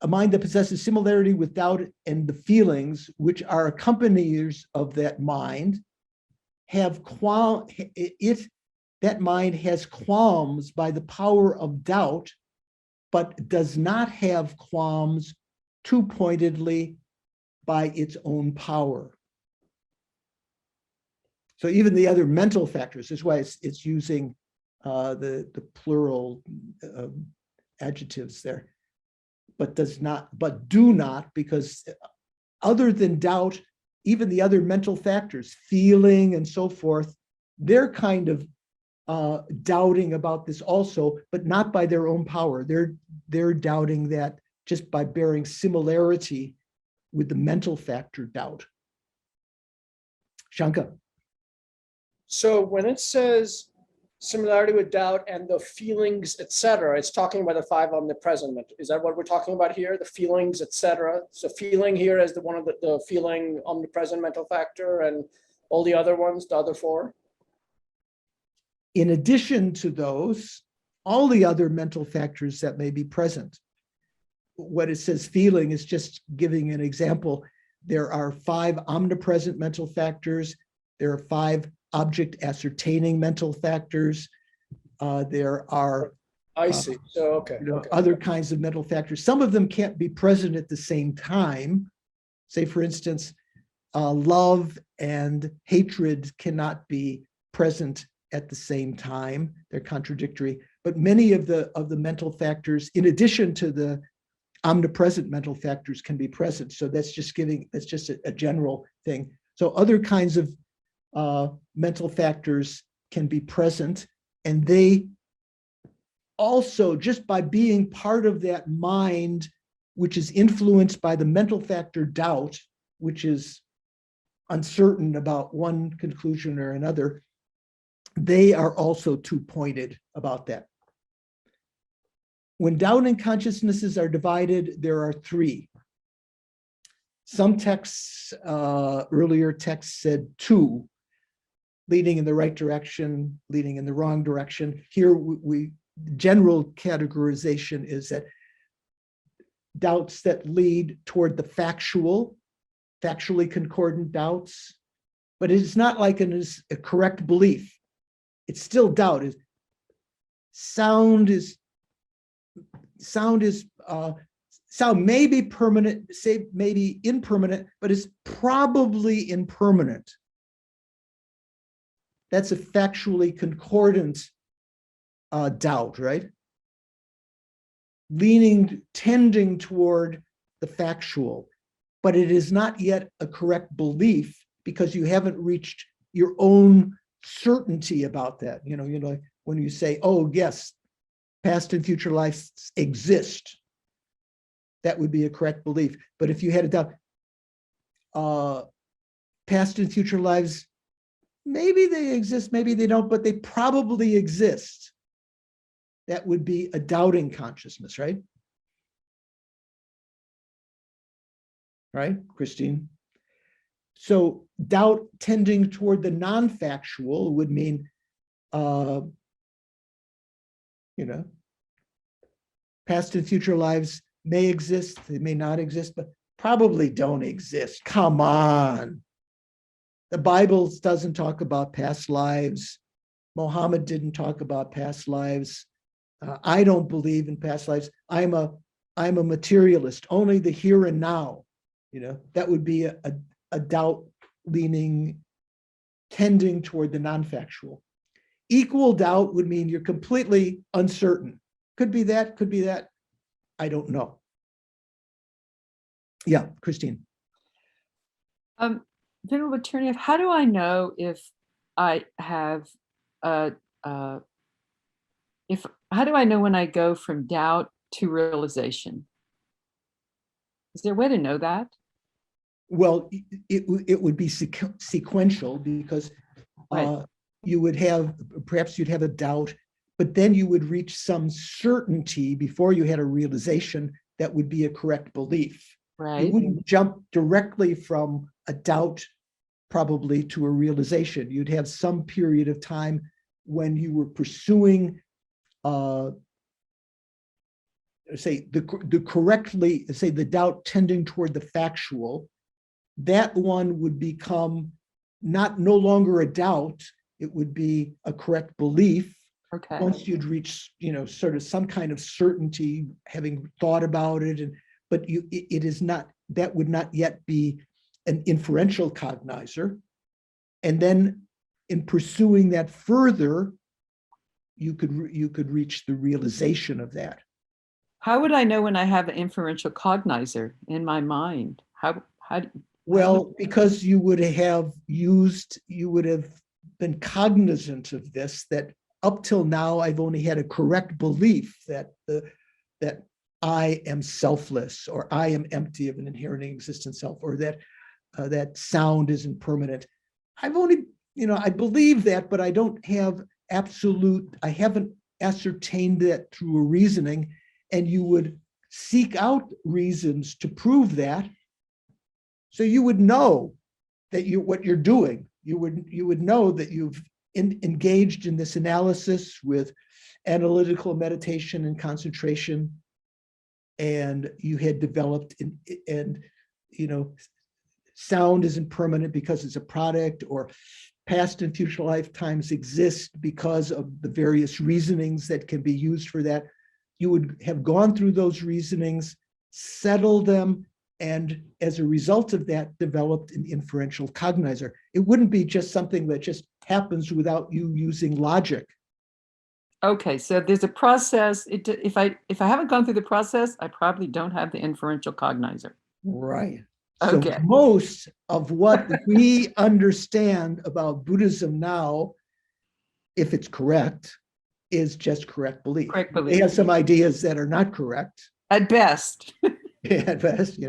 A mind that possesses similarity with doubt and the feelings, which are accompaniers of that mind, that mind has qualms by the power of doubt, but does not have qualms too pointedly by its own power. So even the other mental factors, this is why it's using the plural adjectives there, but do not, because other than doubt, even the other mental factors, feeling and so forth, they're kind of doubting about this also, but not by their own power. They're doubting that just by bearing similarity with the mental factor doubt. Shanka. So when it says similarity with doubt and the feelings, etc., it's talking about the five omnipresent. Is that what we're talking about here? The feelings, etc. So feeling here is the one of the feeling omnipresent mental factor, and all the other ones, the other four. In addition to those, all the other mental factors that may be present. What it says feeling is just giving an example. There are 5 omnipresent mental factors. There are 5 object ascertaining mental factors. There are I see. So, okay. Other kinds of mental factors. Some of them can't be present at the same time. Say, for instance, love and hatred cannot be present at the same time. They're contradictory. But many of the mental factors, in addition to the omnipresent mental factors, can be present. So that's just a general thing. So other kinds of mental factors can be present, and they also, just by being part of that mind, which is influenced by the mental factor doubt, which is uncertain about one conclusion or another, they are also two-pointed about that. When doubt and consciousnesses are divided, there are 3. Some texts, earlier texts said 2, leading in the right direction, leading in the wrong direction. Here, general categorization is that doubts that lead toward the factually concordant doubts, but it's not like a correct belief. It's still doubt. Sound may be permanent, say maybe impermanent, but it's probably impermanent. That's a factually concordant doubt, right? Tending toward the factual, but it is not yet a correct belief because you haven't reached your own certainty about that. You know, when you say, oh, yes, past and future lives exist, that would be a correct belief. But if you had a doubt, past and future lives, maybe they exist, maybe they don't, but they probably exist. That would be a doubting consciousness, right? Right, Christine? So doubt tending toward the non-factual would mean, past and future lives may exist, they may not exist, but probably don't exist. Come on. The Bible doesn't talk about past lives. Muhammad didn't talk about past lives. I don't believe in past lives. I'm a materialist, only the here and now. That would be a doubt tending toward the non-factual. Equal doubt would mean you're completely uncertain. Could be that, could be that. I don't know. Yeah, Christine. Venerable Churinoff, how do I know if I have how do I know when I go from doubt to realization? Is there a way to know that? Well, it would be sequential because Right. perhaps you'd have a doubt, but then you would reach some certainty before you had a realization that would be a correct belief. Right. You wouldn't jump directly from a doubt probably to a realization. You'd have some period of time when you were pursuing the doubt tending toward the factual. That one would become no longer a doubt, it would be a correct belief. Okay. Once you'd reach, sort of some kind of certainty, having thought about it, but it is not, that would not yet be an inferential cognizer. And then in pursuing that further, you could reach the realization of that. How would I know when I have an inferential cognizer in my mind? Well, because you would have been cognizant of this, that up till now, I've only had a correct belief that that I am selfless, or I am empty of an inherent existent self, or that that sound is impermanent. I've only, I believe that, but I don't have I haven't ascertained that through a reasoning, and you would seek out reasons to prove that. So you would know that what you're doing. You would know that you've engaged in this analysis with analytical meditation and concentration, and you had developed sound isn't permanent because it's a product, or past and future lifetimes exist because of the various reasonings that can be used for that. You would have gone through those reasonings, settled them, and as a result of that, developed an inferential cognizer. It wouldn't be just something that just happens without you using logic. Okay, so there's a process. If I haven't gone through the process, I probably don't have the inferential cognizer. Right. So Okay. most of what we understand about Buddhism now, if it's correct, is just correct belief. Correct They belief. have some ideas that are not correct At best. at best,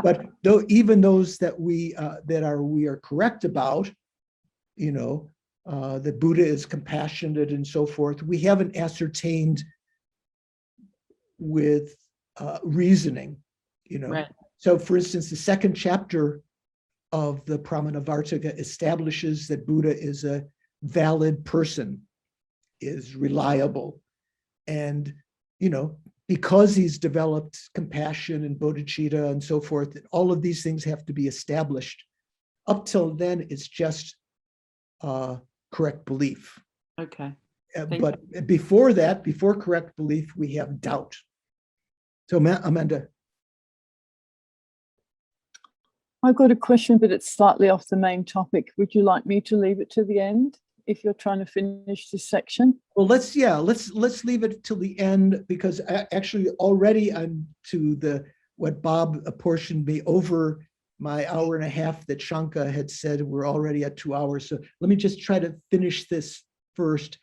but though even those that we are correct about, that Buddha is compassionate and so forth, we haven't ascertained with reasoning, Right. So for instance, the second chapter of the Pramanavartaka establishes that Buddha is a valid person, is reliable, and because he's developed compassion and bodhicitta and so forth, all of these things have to be established. Up till then, it's just correct belief. Okay. But before that, before correct belief, we have doubt. So Amanda. I've got a question, but it's slightly off the main topic. Would you like me to leave it to the end if you're trying to finish this section? Well, let's leave it till the end, because actually already I'm to what Bob apportioned me over my hour and a half that Shanka had said. We're already at 2 hours. So let me just try to finish this first.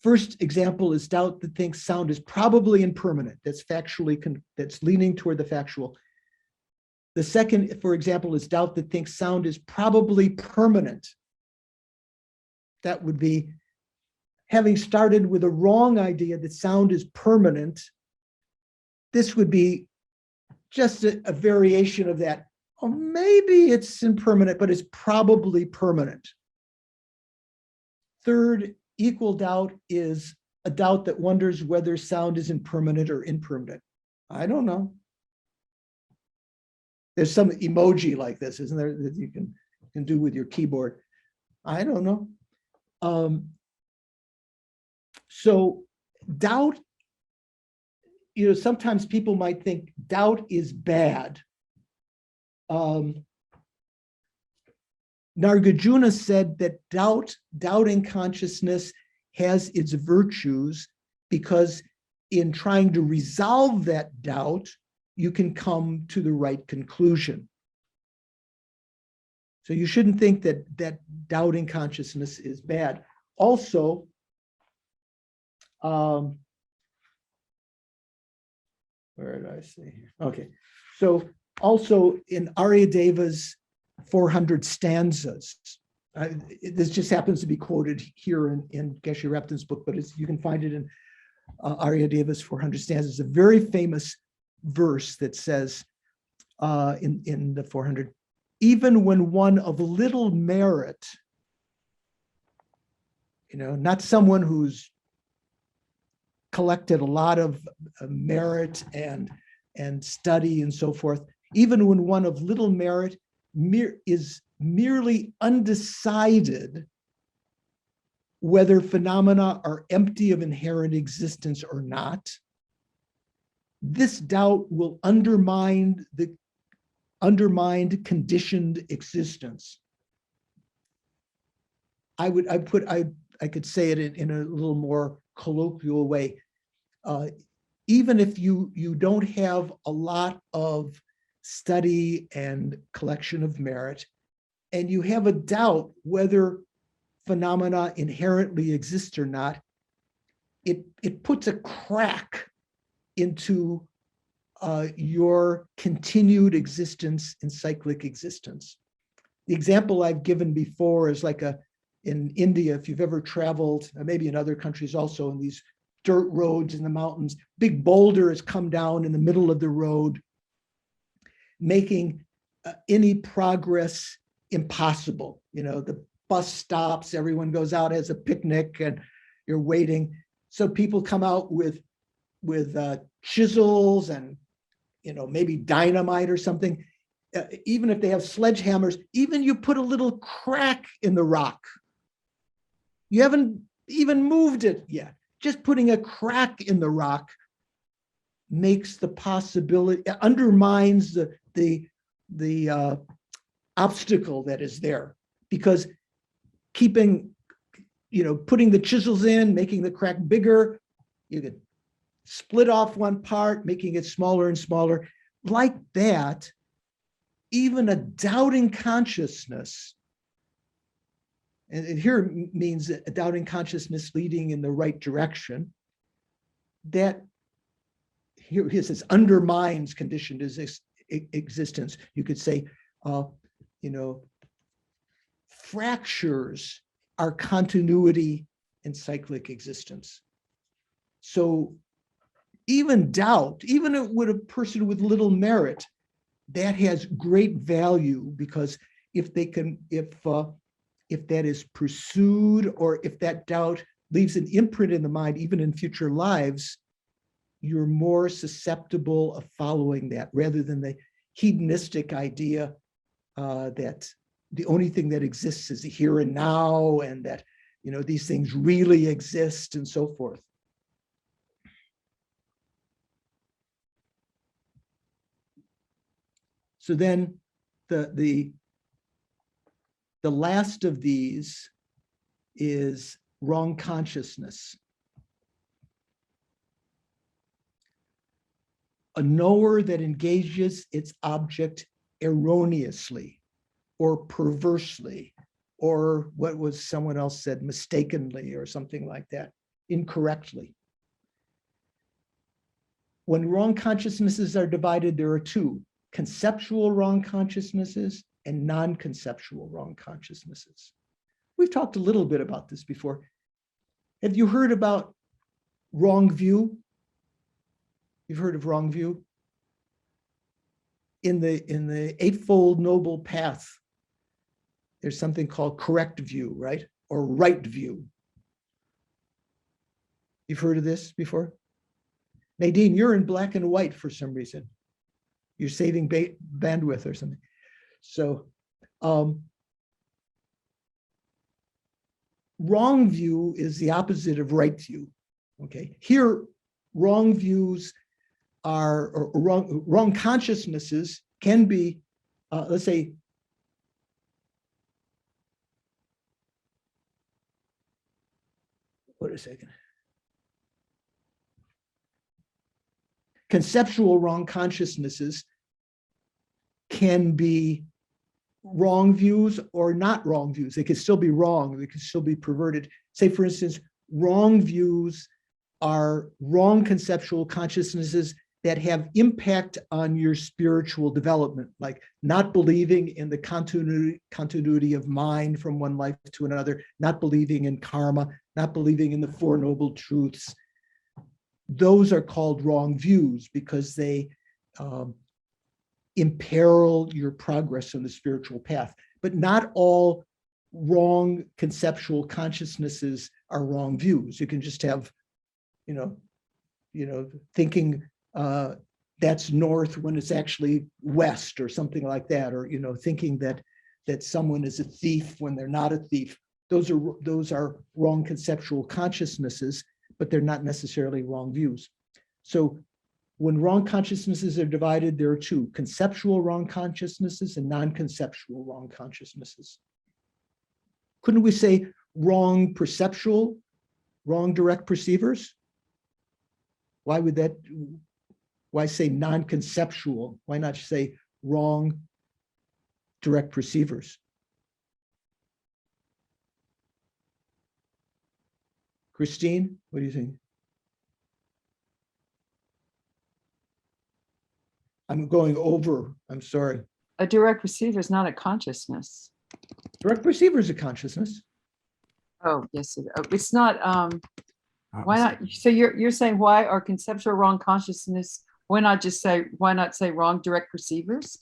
First example is doubt that thinks sound is probably impermanent. That's that's leaning toward the factual. The second, for example, is doubt that thinks sound is probably permanent. That would be having started with a wrong idea that sound is permanent. This would be just a variation of that. Oh, maybe it's impermanent, but it's probably permanent. Third, equal doubt is a doubt that wonders whether sound is impermanent or impermanent. I don't know. There's some emoji like this, isn't there, that you can do with your keyboard? I don't know. So doubt, sometimes people might think doubt is bad. Nagarjuna said that doubting consciousness has its virtues, because in trying to resolve that doubt, you can come to the right conclusion. So you shouldn't think that doubting consciousness is bad. Also, where did I see here? Okay, so also in Aryadeva's 400 stanzas, this just happens to be quoted here in Geshe Repton's book, but you can find it in Aryadeva's 400 stanzas. A very famous verse that says in the 400, even when one of little merit, not someone who's collected a lot of merit and study and so forth, even when one of little merit is merely undecided whether phenomena are empty of inherent existence or not, this doubt will undermine conditioned existence. I could say it in a little more colloquial way. Even if you don't have a lot of study and collection of merit, and you have a doubt whether phenomena inherently exist or not, it puts a crack into your continued existence in cyclic existence. The example I've given before is like in India, if you've ever traveled, maybe in other countries also, in these dirt roads in the mountains, big boulder has come down in the middle of the road, making any progress impossible. You know, the bus stops, everyone goes out, has a picnic, and you're waiting. So people come out with chisels and, you know, maybe dynamite or something. Even if they have sledgehammers, even you put a little crack in the rock. You haven't even moved it yet. Just putting a crack in the rock makes the possibility, undermines the obstacle that is there, because keeping, you know, putting the chisels in, making the crack bigger, you could split off one part, making it smaller and smaller. Like that, even a doubting consciousness, and here means a doubting consciousness leading in the right direction, that here he says undermines conditioned existence. You could say, you know, fractures our continuity in cyclic existence. So even doubt, even with a person with little merit, that has great value, because if they can, if that is pursued, or if that doubt leaves an imprint in the mind, even in future lives, you're more susceptible of following that, rather than the hedonistic idea that the only thing that exists is the here and now, and that, you know, these things really exist, and so forth. So then the last of these is wrong consciousness. A knower that engages its object erroneously or perversely, or what was someone else said, mistakenly, or something like that, incorrectly. When wrong consciousnesses are divided, there are two: conceptual wrong consciousnesses and non-conceptual wrong consciousnesses. We've talked a little bit about this before. Have you heard about wrong view? You've heard of wrong view? In the Eightfold Noble Path, there's something called correct view, right? Or right view. You've heard of this before? Nadine, you're in black and white for some reason. You're saving bandwidth or something. So wrong view is the opposite of right view. Okay, here wrong views are, or wrong consciousnesses can be, let's say, wait a second. Conceptual wrong consciousnesses can be wrong views or not wrong views. They can still be wrong. They can still be perverted. Say, for instance, wrong views are wrong conceptual consciousnesses that have impact on your spiritual development, like not believing in the continuity of mind from one life to another, not believing in karma, not believing in the Four Noble Truths. Those are called wrong views because they imperil your progress on the spiritual path. But not all wrong conceptual consciousnesses are wrong views. You can just have, thinking that's north when it's actually west, or something like that, or thinking that someone is a thief when they're not a thief. Those are wrong conceptual consciousnesses, but they're not necessarily wrong views. So when wrong consciousnesses are divided, there are two: conceptual wrong consciousnesses and non-conceptual wrong consciousnesses. Couldn't we say wrong perceptual, wrong direct perceivers? Why say non-conceptual? Why not say wrong direct perceivers? Christine, what do you think? I'm going over, I'm sorry. A direct perceiver is not a consciousness. Direct perceiver is a consciousness. Oh, yes, it's not. Why not? So you're saying why are conceptual wrong consciousness? Why not say wrong direct perceivers?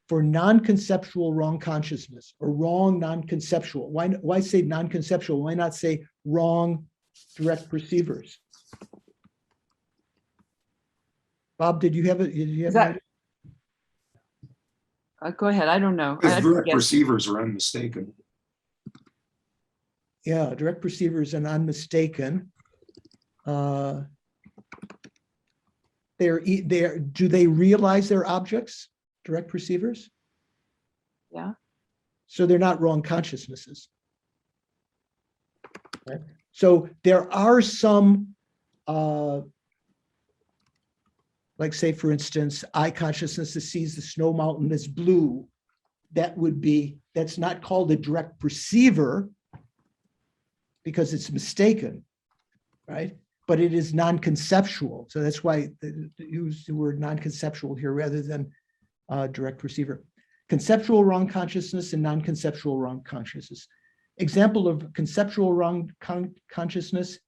For non-conceptual wrong consciousness or wrong non-conceptual. Why say non-conceptual? Why not say wrong direct perceivers? Bob, did you have it? Go ahead. I don't know. Because direct perceivers are unmistaken. Yeah, direct perceivers and unmistaken. Do they realize their objects? Direct perceivers? Yeah. So they're not wrong consciousnesses. Right? So there are some, like say, for instance, eye consciousness that sees the snow mountain as blue. That's not called a direct perceiver because it's mistaken, right? But it is non-conceptual. So that's why they use the word non-conceptual here rather than direct perceiver. Conceptual wrong consciousness and non-conceptual wrong consciousness. Example of conceptual wrong consciousness,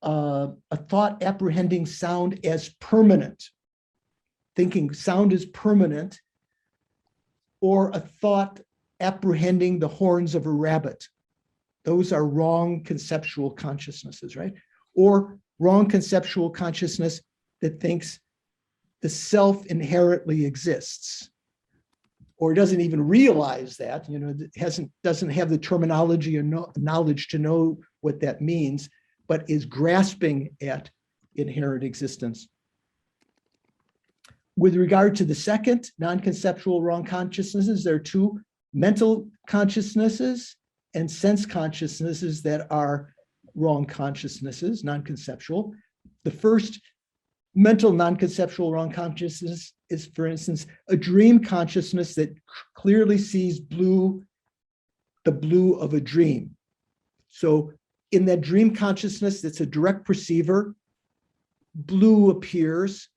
a thought apprehending sound as permanent, thinking sound is permanent, or a thought apprehending the horns of a rabbit. Those are wrong conceptual consciousnesses, right? Or wrong conceptual consciousness that thinks the self inherently exists, or doesn't even realize that, doesn't have the terminology or knowledge to know what that means, but is grasping at inherent existence. With regard to the second, non-conceptual wrong consciousnesses, there are two: mental consciousnesses and sense consciousnesses that are wrong consciousnesses, non-conceptual. The first, mental non-conceptual wrong consciousness, is, for instance, a dream consciousness that clearly sees blue, the blue of a dream. So in that dream consciousness, that's a direct perceiver, blue appears.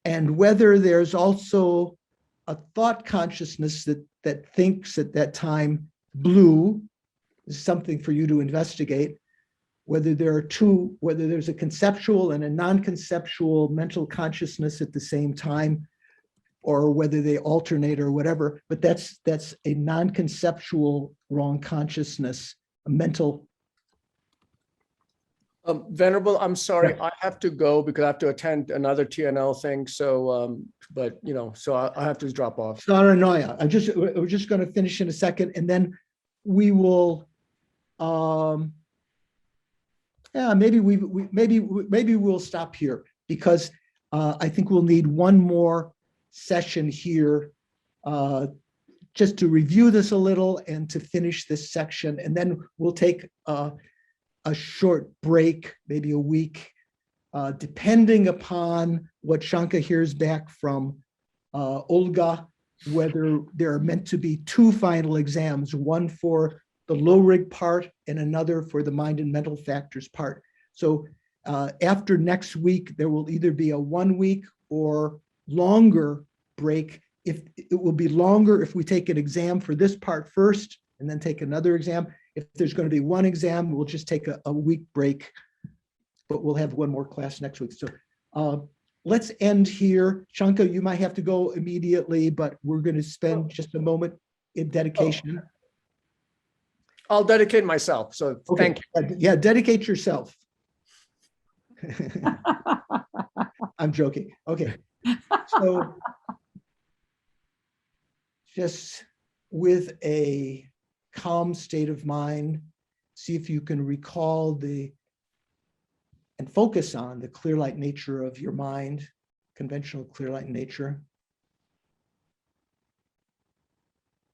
And whether there's also a thought consciousness that thinks at that time blue is something for you to investigate. Whether there's a conceptual and a non-conceptual mental consciousness at the same time, or whether they alternate or whatever, but that's a non-conceptual wrong consciousness, a mental. Venerable, I'm sorry, Yeah. I have to go because I have to attend another TNL thing. So, so I have to drop off. Saranoia. We're just going to finish in a second, and then we will. Maybe we'll stop here because I think we'll need one more session here just to review this a little and to finish this section, and then we'll take a short break, maybe a week, depending upon what Shanka hears back from Olga, whether there are meant to be two final exams, one for the low rig part and another for the mind and mental factors part. So after next week, there will either be a 1 week or longer break. If it will be longer if we take an exam for this part first and then take another exam. If there's going to be one exam, we'll just take a week break, but we'll have one more class next week. So let's end here. Shanka, you might have to go immediately, but we're going to spend just a moment in dedication. I'll dedicate myself. So Okay. Thank you. Yeah, dedicate yourself. I'm joking. Okay. So just with a calm state of mind, see if you can recall and focus on the clear light nature of your mind, conventional clear light nature.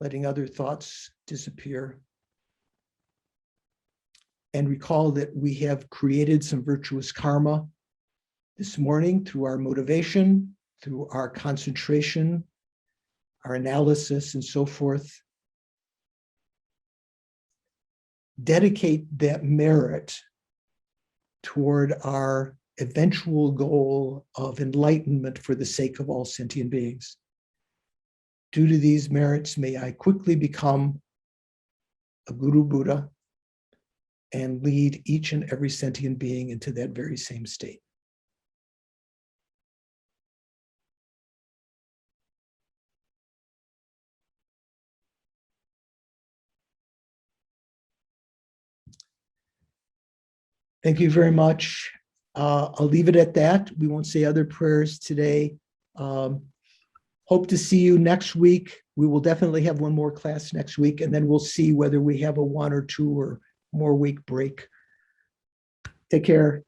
Letting other thoughts disappear. And recall that we have created some virtuous karma this morning through our motivation, through our concentration, our analysis, and so forth. Dedicate that merit toward our eventual goal of enlightenment for the sake of all sentient beings. Due to these merits, may I quickly become a Guru Buddha and lead each and every sentient being into that very same state. Thank you very much. I'll leave it at that. We won't say other prayers today. Hope to see you next week. We will definitely have one more class next week, and then we'll see whether we have a 1 or 2 or more week break. Take care.